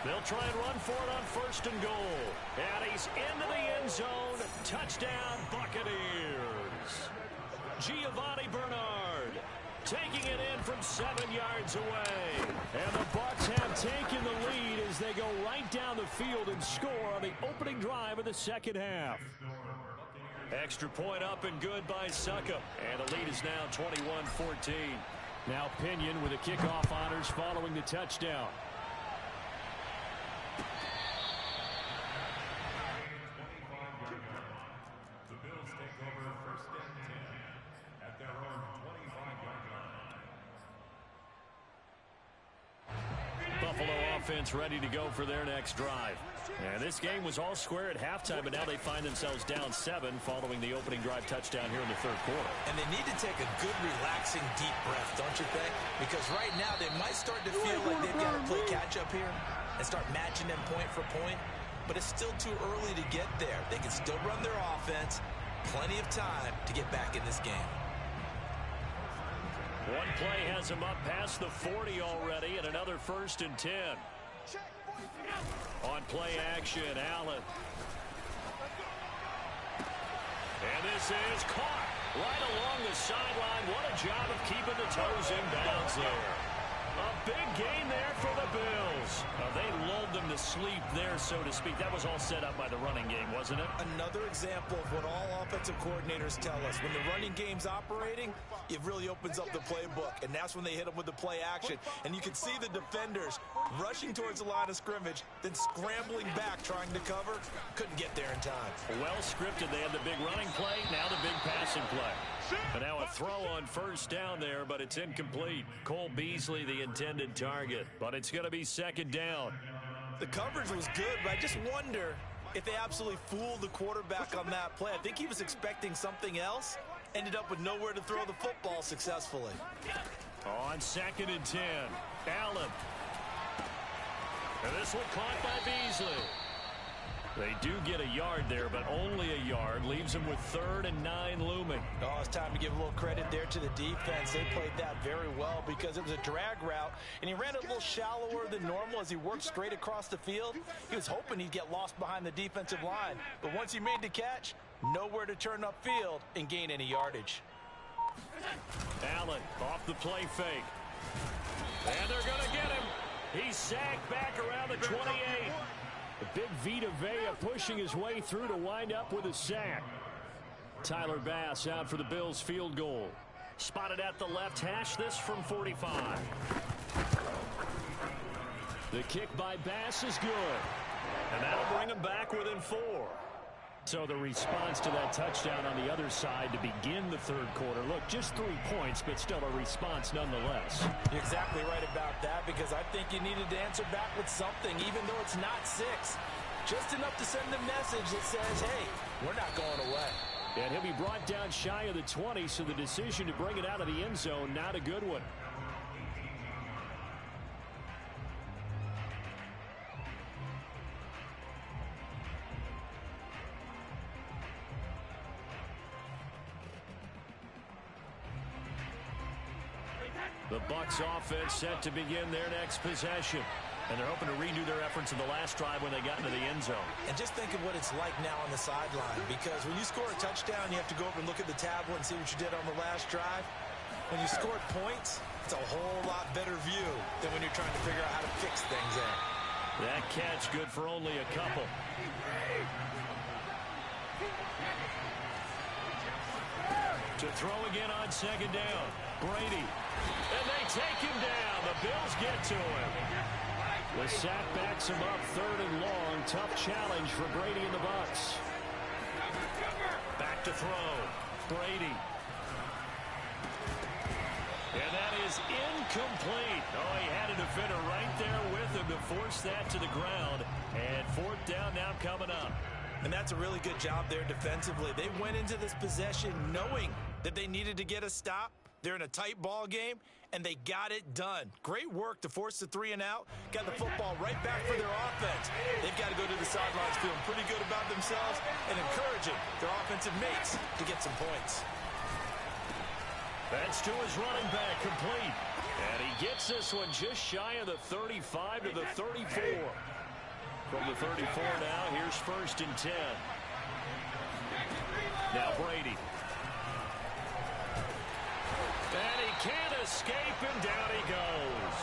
They'll try and run for it on 1st and goal. And he's into the end zone. Touchdown, Buccaneers. Giovanni Bernard taking it in from 7 yards away. And the Bucs have taken the lead as they go right down the field and score on the opening drive of the second half. Extra point up and good by Suckup. And the lead is now 21-14. Now Pinion with the kickoff honors following the touchdown. Offense ready to go for their next drive. And this game was all square at halftime, but now they find themselves down 7 following the opening drive touchdown here in the third quarter. And they need to take a good, relaxing, deep breath, don't you think? Because right now they might start to feel like they've got to play catch-up here and start matching them point for point. But it's still too early to get there. They can still run their offense. Plenty of time to get back in this game. One play has him up past the 40 already, and another 1st and 10. On play action, Allen. And this is caught right along the sideline. What a job of keeping the toes in bounds there. A big gain there for the Bills. They lulled them to sleep there, so to speak. That was all set up by the running game, wasn't it? Another example of what all offensive coordinators tell us. When the running game's operating, it really opens up the playbook, and that's when they hit them with the play action. And you can see the defenders rushing towards the line of scrimmage, then scrambling back, trying to cover. Couldn't get there in time. Well scripted. They had the big running play, now the big passing play. And now a throw on 1st down there, but it's incomplete. Cole Beasley, the intended target, but it's going to be 2nd down. The coverage was good, but I just wonder if they absolutely fooled the quarterback on that play. I think he was expecting something else. Ended up with nowhere to throw the football successfully. On 2nd and 10, Allen. And this one caught by Beasley. They do get a yard there, but only a yard. Leaves them with 3rd and 9 looming. Oh, it's time to give a little credit there to the defense. They played that very well because it was a drag route, and he ran it a little shallower than normal as he worked straight across the field. He was hoping he'd get lost behind the defensive line, but once he made the catch, nowhere to turn upfield and gain any yardage. Allen off the play fake. And they're going to get him. He's sacked back around the 28. The big Vita Vea pushing his way through to wind up with a sack. Tyler Bass out for the Bills field goal. Spotted at the left hash, this from 45. The kick by Bass is good. And that'll bring him back within 4. So the response to that touchdown on the other side to begin the third quarter. Look, just 3 points, but still a response nonetheless. You're exactly right about that, because I think you needed to answer back with something, even though it's not 6. Just enough to send a message that says, hey, we're not going away. And he'll be brought down shy of the 20, so the decision to bring it out of the end zone, not a good one. The Bucs offense set to begin their next possession. And they're hoping to redo their efforts in the last drive when they got into the end zone. And just think of what it's like now on the sideline, because when you score a touchdown, you have to go over and look at the tablet and see what you did on the last drive. When you scored points, it's a whole lot better view than when you're trying to figure out how to fix things there. That catch good for only a couple. To throw again on 2nd down. Brady. And they take him down. The Bills get to him. The sack backs him up 3rd and long. Tough challenge for Brady and the Bucs. Back to throw. Brady. And that is incomplete. Oh, he had a defender right there with him to force that to the ground. And 4th down now coming up. And that's a really good job there defensively. They went into this possession knowing that they needed to get a stop. They're in a tight ball game, and they got it done. Great work to force the 3 and out. Got the football right back for their offense. They've got to go to the sidelines feeling pretty good about themselves and encouraging their offensive mates to get some points. That's to his running back, complete. And he gets this one just shy of the 35 to the 34. From the 34 now, here's 1st and 10. Now Brady. And he can't escape, and down he goes.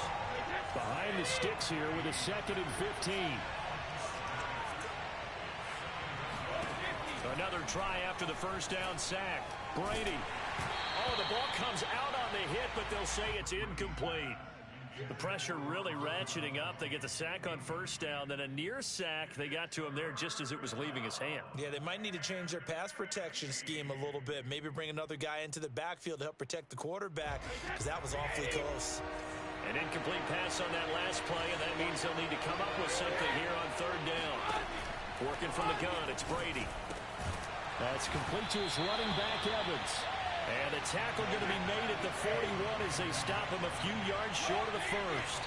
Behind the sticks here with a 2nd and 15. Another try after the first down sack. Brady. Oh, the ball comes out on the hit, but they'll say it's incomplete. The pressure really ratcheting up. They get the sack on first down, then a near sack. They got to him there just as it was leaving his hand. Yeah, they might need to change their pass protection scheme a little bit. Maybe bring another guy into the backfield to help protect the quarterback, because that was awfully close. An incomplete pass on that last play, and that means they'll need to come up with something here on 3rd down. Working from the gun, it's Brady. That's complete to his running back, Evans. And the tackle going to be made at the 41 as they stop him a few yards short of the first.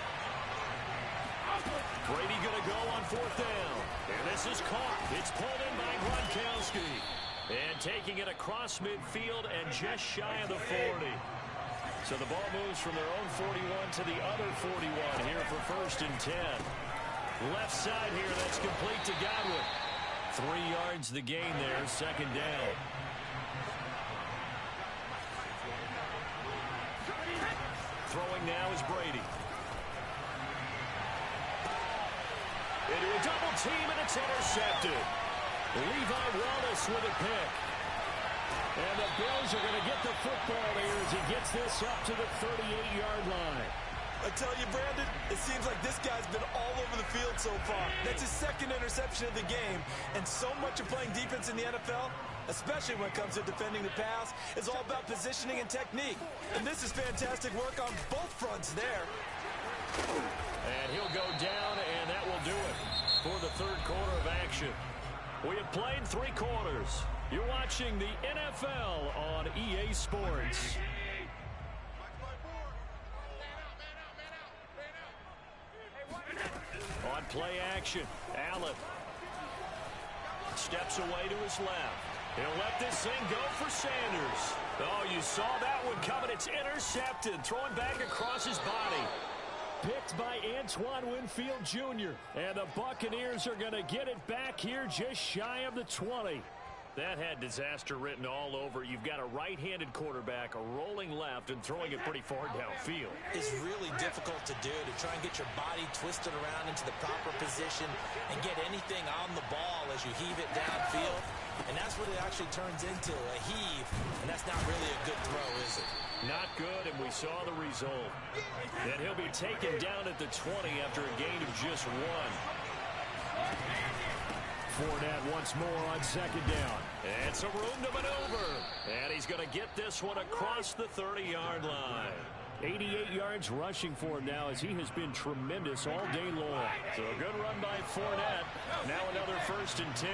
Brady going to go on 4th down. And this is caught. It's pulled in by Gronkowski. And taking it across midfield and just shy of the 40. So the ball moves from their own 41 to the other 41 here for 1st and 10. Left side here, that's complete to Godwin. 3 yards the gain there, 2nd down. Throwing now is Brady. Into a double team, and it's intercepted. Levi Wallace with a pick. And the Bills are going to get the football here as he gets this up to the 38-yard line. I tell you, Brandon, it seems like this guy's been all over the field so far. That's his 2nd interception of the game. And so much of playing defense in the NFL, especially when it comes to defending the pass, is all about positioning and technique. And this is fantastic work on both fronts there. And he'll go down, and that will do it for the 3rd quarter of action. We have played 3 quarters. You're watching the NFL on EA Sports. On play action, Allen steps away to his left. He'll let this thing go for Sanders. Oh, you saw that one coming. It's intercepted. Throwing back across his body. Picked by Antoine Winfield Jr. And the Buccaneers are going to get it back here just shy of the 20. That had disaster written all over. You've got a right-handed quarterback, a rolling left, and throwing it pretty far downfield. It's really difficult to do, to try and get your body twisted around into the proper position and get anything on the ball as you heave it downfield. And that's what it actually turns into, a heave. And that's not really a good throw, is it? Not good, and we saw the result. And he'll be taken down at the 20 after a gain of just 1. Fournette once more on 2nd down. And some room to maneuver. And he's going to get this one across the 30-yard line. 88 yards rushing for him now as he has been tremendous all day long. So a good run by Fournette. Now another 1st and 10.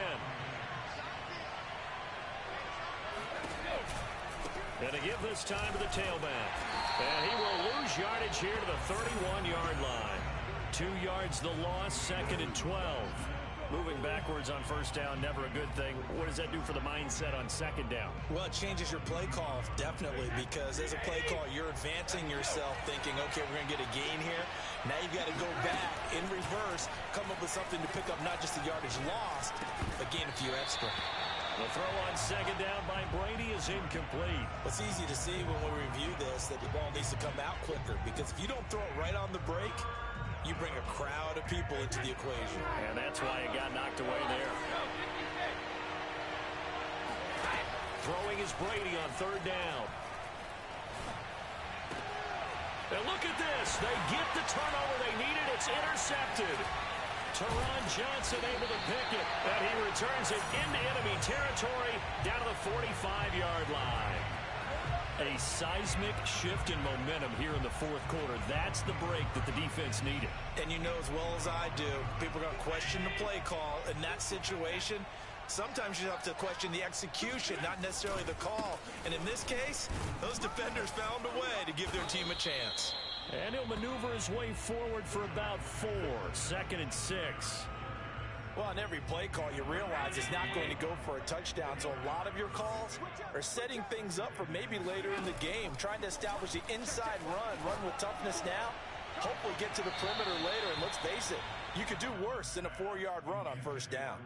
And to give this time to the tailback. And he will lose yardage here to the 31-yard line. 2 yards the loss, 2nd and 12. Moving backwards on 1st down, never a good thing. What does that do for the mindset on 2nd down? Well, it changes your play call, definitely, because as a play call, you're advancing yourself thinking, okay, we're going to get a gain here. Now you've got to go back in reverse, come up with something to pick up not just the yardage lost, but gain a few extra. The throw on 2nd down by Brady is incomplete. It's easy to see when we review this that the ball needs to come out quicker, because if you don't throw it right on the break, you bring a crowd of people into the equation. And that's why it got knocked away there. Throwing is Brady on 3rd down. And look at this. They get the turnover they needed. It's intercepted. Teron Johnson able to pick it. And he returns it into enemy territory down to the 45-yard line. A seismic shift in momentum here in the 4th quarter. That's the break that the defense needed. And you know as well as I do, people are going to question the play call in that situation. Sometimes you have to question the execution, not necessarily the call. And in this case, those defenders found a way to give their team a chance. And he'll maneuver his way forward for about 4. 2nd and 6. Well, on every play call, you realize it's not going to go for a touchdown. So a lot of your calls are setting things up for maybe later in the game, trying to establish the inside run with toughness now, hopefully get to the perimeter later. And let's face it, you could do worse than a 4-yard run on 1st down.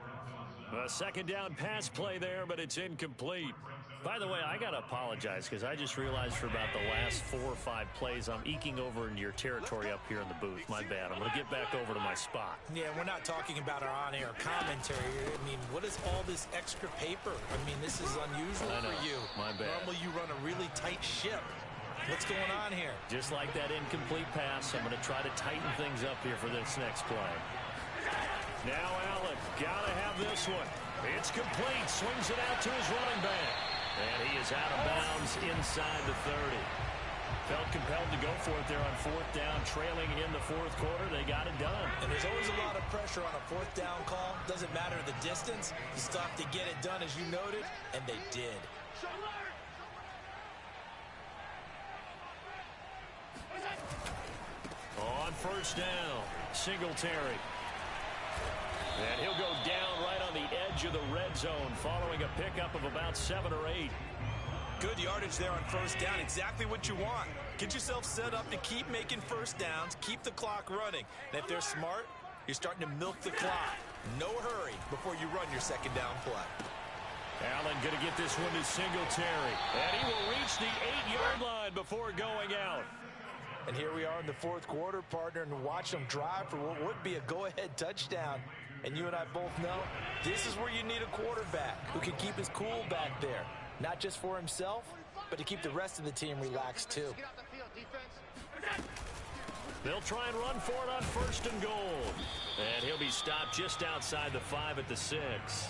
A 2nd down pass play there, but it's incomplete. By the way, I got to apologize because I just realized for about the last 4 or 5 plays, I'm eking over into your territory up here in the booth. My bad. I'm going to get back over to my spot. Yeah, we're not talking about our on-air commentary. I mean, what is all this extra paper? I mean, this is unusual for you. My bad. Normally you run a really tight ship. What's going on here? Just like that incomplete pass, I'm going to try to tighten things up here for this next play. Now Allen, got to have this one. It's complete. Swings it out to his running back. And he is out of bounds inside the 30. Felt compelled to go for it there on 4th down, trailing in the 4th quarter. They got it done. And there's always a lot of pressure on a 4th down call. Doesn't matter the distance. You still have to get it done, as you noted, and they did. On 1st down, Singletary. And he'll go down right on the edge of the red zone following a pickup of about 7 or 8. Good yardage there on 1st down. Exactly what you want. Get yourself set up to keep making 1st downs, keep the clock running. And if they're smart, you're starting to milk the clock. No hurry before you run your 2nd down play. Allen going to get this one to Singletary. And he will reach the 8-yard line before going out. And here we are in the 4th quarter, partner, and watch them drive for what would be a go-ahead touchdown. And you and I both know this is where you need a quarterback who can keep his cool back there. Not just for himself, but to keep the rest of the team relaxed too. They'll try and run for it on 1st and goal. And he'll be stopped just outside the 5 at the 6.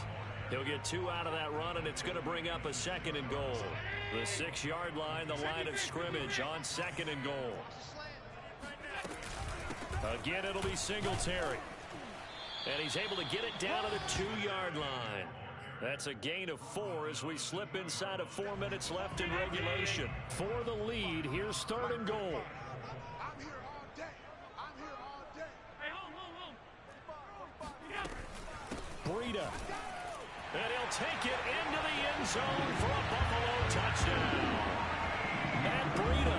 He'll get 2 out of that run, and it's going to bring up a 2nd and goal. The 6-yard line, the line of scrimmage on 2nd and goal. Again, it'll be Singletary. And he's able to get it down to the 2-yard line. That's a gain of 4 as we slip inside of 4 minutes left in regulation. For the lead, here's 3rd and goal. I'm here all day. I'm here all day. Hey, hold. Breida. And he'll take it into the end zone for a Buffalo touchdown. Matt Breida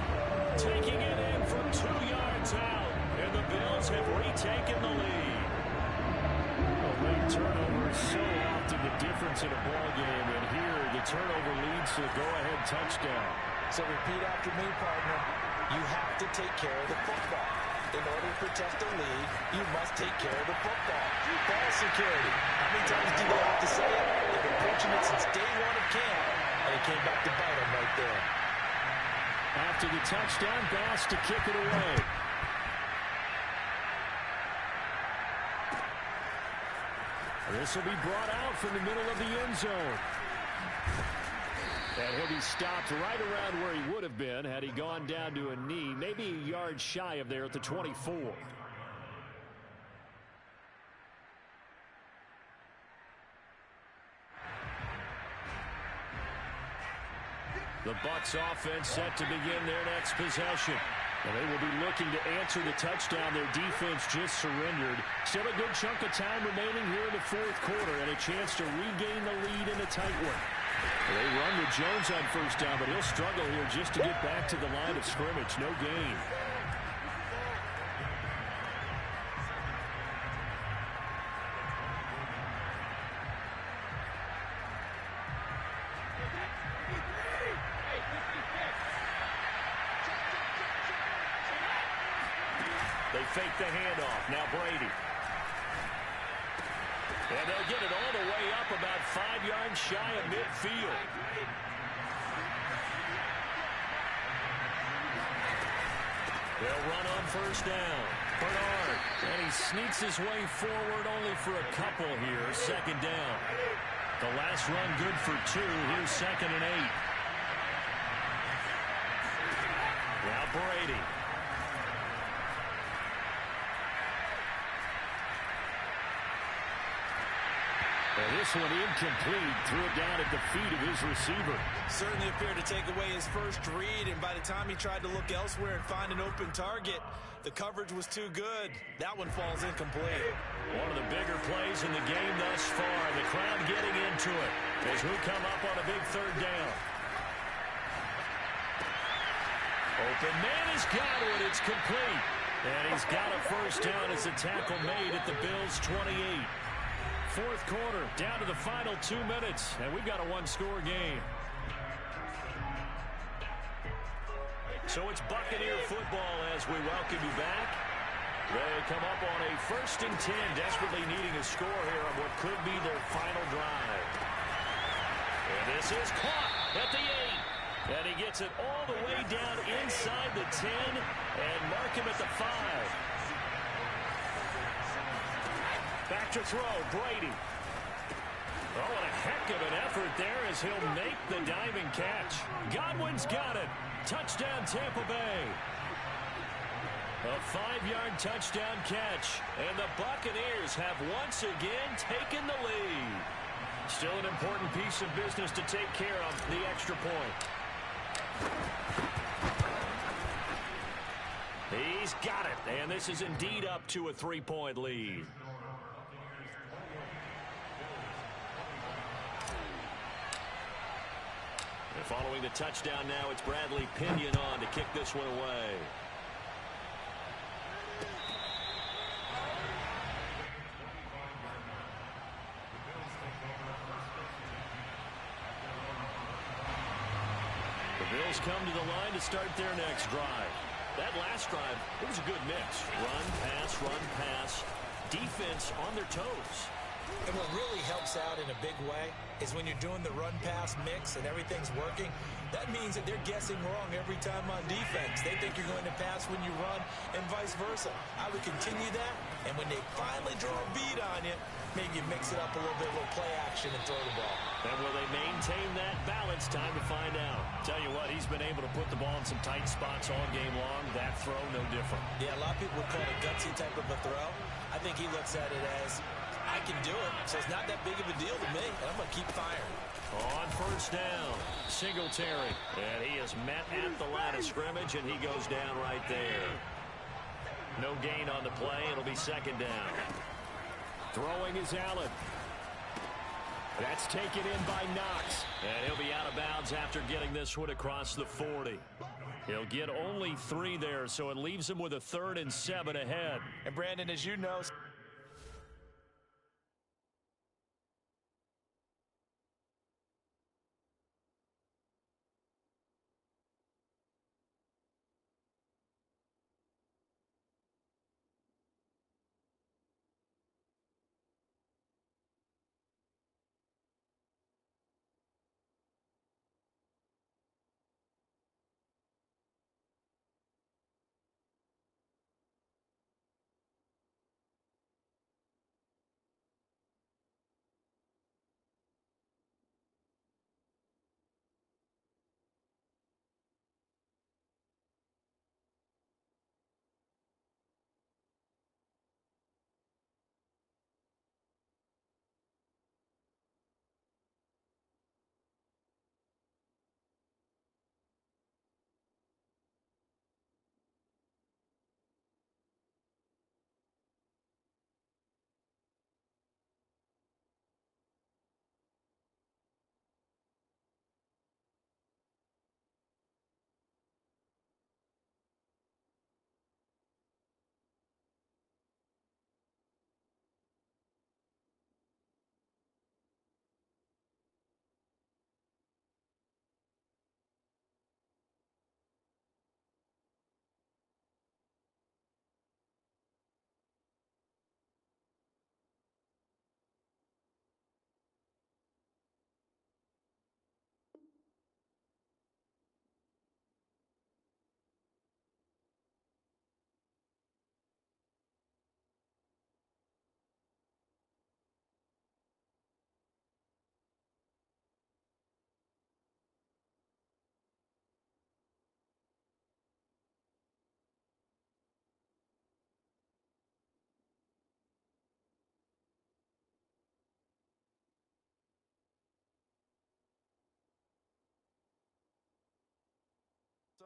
taking it in from 2 yards out. And the Bills have retaken the lead. Late turnover is so often the difference in a ball game, and here the turnover leads to a go-ahead touchdown. So repeat after me, partner. You have to take care of the football. In order to protect the lead, you must take care of the football. Ball security. How many times do they have to say it? They've been preaching it since day 1 of camp, and it came back to bite them right there. After the touchdown, Bass to kick it away. This will be brought out from the middle of the end zone. And he'll be stopped right around where he would have been had he gone down to a knee, maybe a yard shy of there at the 24. The Bucs offense set to begin their next possession. And they will be looking to answer the touchdown their defense just surrendered. Still a good chunk of time remaining here in the 4th quarter and a chance to regain the lead in a tight one. They run with Jones on 1st down, but he'll struggle here just to get back to the line of scrimmage. No gain. They fake the handoff. Now Brady. And they'll get it all the way up about 5 yards shy of midfield. They'll run on 1st down. Bernard. And he sneaks his way forward only for a couple here. 2nd down. The last run good for 2. Here's 2nd and 8. Now Brady. And this one incomplete. Threw it down at the feet of his receiver. Certainly appeared to take away his first read, and by the time he tried to look elsewhere and find an open target, the coverage was too good. That one falls incomplete. One of the bigger plays in the game thus far. The crowd getting into it as we come up on a big 3rd down. Open man has got it. It's complete. And he's got a 1st down as a tackle made at the Bills' 28. 4th quarter, down to the final 2 minutes, and we've got a 1-score game. So it's Buccaneer football as we welcome you back. They come up on a 1st and 10, desperately needing a score here on what could be their final drive. And this is caught at the 8. And he gets it all the way down inside the 10 and mark him at the 5. Back to throw, Brady. Oh, and a heck of an effort there as he'll make the diving catch. Godwin's got it. Touchdown, Tampa Bay. A 5-yard touchdown catch. And the Buccaneers have once again taken the lead. Still an important piece of business to take care of, the extra point. He's got it. And this is indeed up to a 3-point lead. And following the touchdown now, it's Bradley Pinion on to kick this one away. The Bills come to the line to start their next drive. That last drive, it was a good mix. Run, pass, defense on their toes. And what really helps out in a big way is when you're doing the run-pass mix and everything's working, that means that they're guessing wrong every time on defense. They think you're going to pass when you run and vice versa. I would continue that, and when they finally draw a beat on you, maybe you mix it up a little bit, a little play action and throw the ball. And will they maintain that balance? Time to find out. Tell you what, he's been able to put the ball in some tight spots all game long. That throw, no different. Yeah, a lot of people would call it a gutsy type of a throw. I think he looks at it as, I can do it, so it's not that big of a deal to me, and I'm going to keep firing. On 1st down, Singletary. And he is met at the line of scrimmage, and he goes down right there. No gain on the play. It'll be 2nd down. Throwing is Allen. That's taken in by Knox. And he'll be out of bounds after getting this one across the 40. He'll get only 3 there, so it leaves him with a 3rd and 7 ahead. And Brandon, as you know,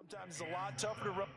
sometimes it's a lot tougher to run.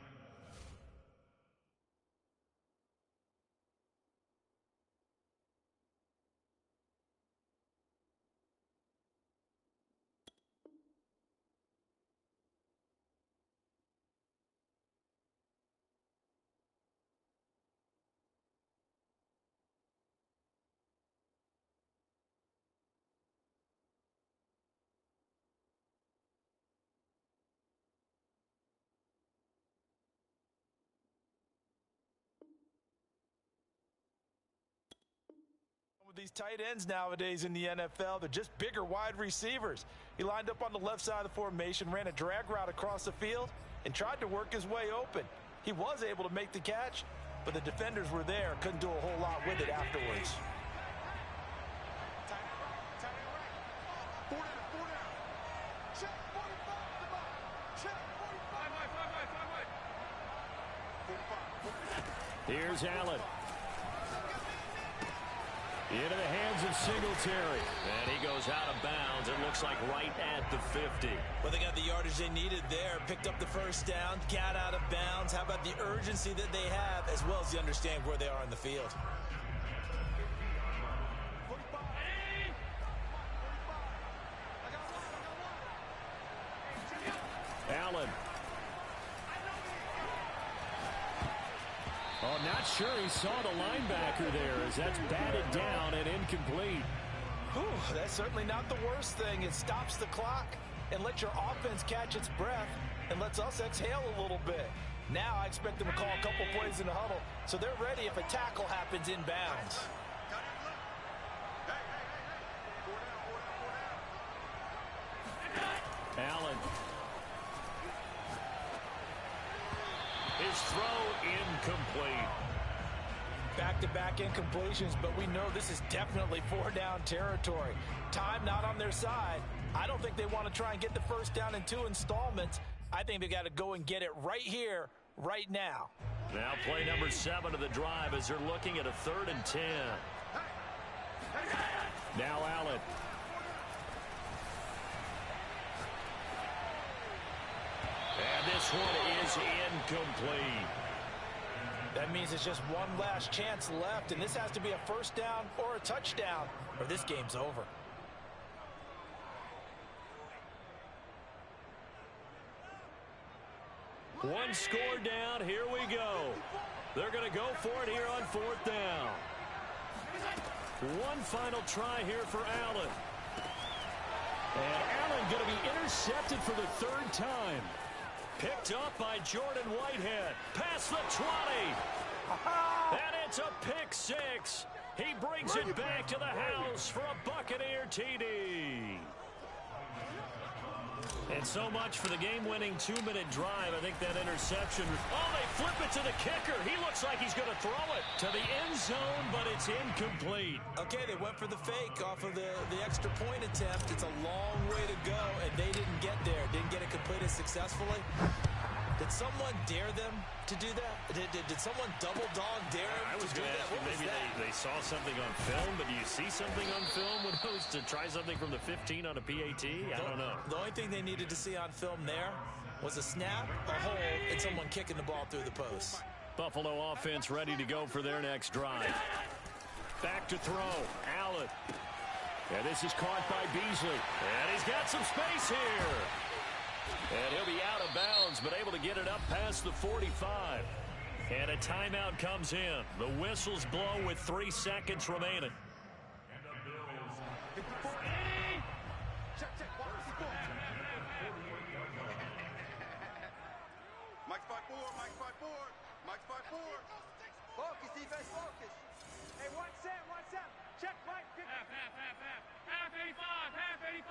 These tight ends nowadays in the NFL, they're just bigger wide receivers. He lined up on the left side of the formation, ran a drag route across the field, and tried to work his way open. He was able to make the catch, but the defenders were there, couldn't do a whole lot with it afterwards. Here's Allen. Into the hands of Singletary. And he goes out of bounds. It looks like right at the 50. Well, they got the yardage they needed there. Picked up the first down, got out of bounds. How about the urgency that they have, as well as the understanding where they are in the field? Allen. Oh, not sure he saw the linebacker there as that's batted down and incomplete. Whew, that's certainly not the worst thing. It stops the clock and lets your offense catch its breath and lets us exhale a little bit. Now I expect them to call a couple plays in the huddle so they're ready if a tackle happens inbounds. Allen. His throw incomplete. Back-to-back incompletions, but we know this is definitely four-down territory. Time not on their side. I don't think they want to try and get the first down in 2 installments. I think they got to go and get it right here, right now. Now play number 7 of the drive as they're looking at a 3rd and 10. Now Allen. And this one is incomplete. That means it's just one last chance left, and this has to be a first down or a touchdown, or this game's over. One score down. Here we go. They're going to go for it here on 4th down. One final try here for Allen. And Allen going to be intercepted for the 3rd time. Picked up by Jordan Whitehead. Past the 20. And it's a pick 6. He brings it back to the house for a Buccaneer TD. And so much for the game-winning 2-minute drive. I think that interception. Oh, they flip it to the kicker. He looks like he's going to throw it to the end zone, but it's incomplete. Okay, they went for the fake off of the extra point attempt. It's a long way to go, and they didn't get there. Didn't get it completed successfully. Did someone dare them to do that? Did someone double dog dare them to do that? What was that? Maybe they saw something on film, but do you see something on film when those to try something from the 15 on a PAT? I don't know. The only thing they needed to see on film there was a snap, a hold, and someone kicking the ball through the post. Buffalo offense ready to go for their next drive. Back to throw. Allen. And this is caught by Beasley. And he's got some space here. And he'll be out of bounds, but able to get it up past the 45. And a timeout comes in. The whistles blow with 3 seconds remaining. Mike's by 4, Mike's by 4, Mike's by 4. Focus, defense, focus. Hey, 1 set. Check, Mike. Half 85, half 85.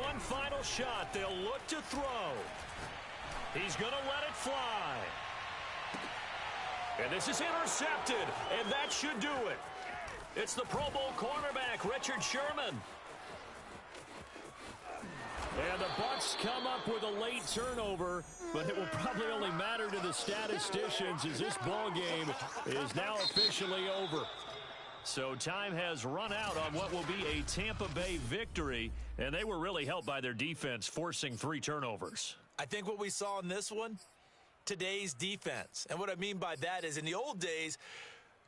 One final shot. They'll look to throw. He's going to let it fly. And this is intercepted, and that should do it. It's the Pro Bowl cornerback, Richard Sherman. And the Bucs come up with a late turnover, but it will probably only matter to the statisticians as this ball game is now officially over. So time has run out on what will be a Tampa Bay victory, and they were really helped by their defense forcing 3 turnovers. I think what we saw in this one, today's defense. And what I mean by that is in the old days,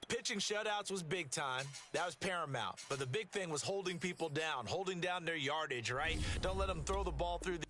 pitching shutouts was big time. That was paramount. But the big thing was holding people down, holding down their yardage, right? Don't let them throw the ball through the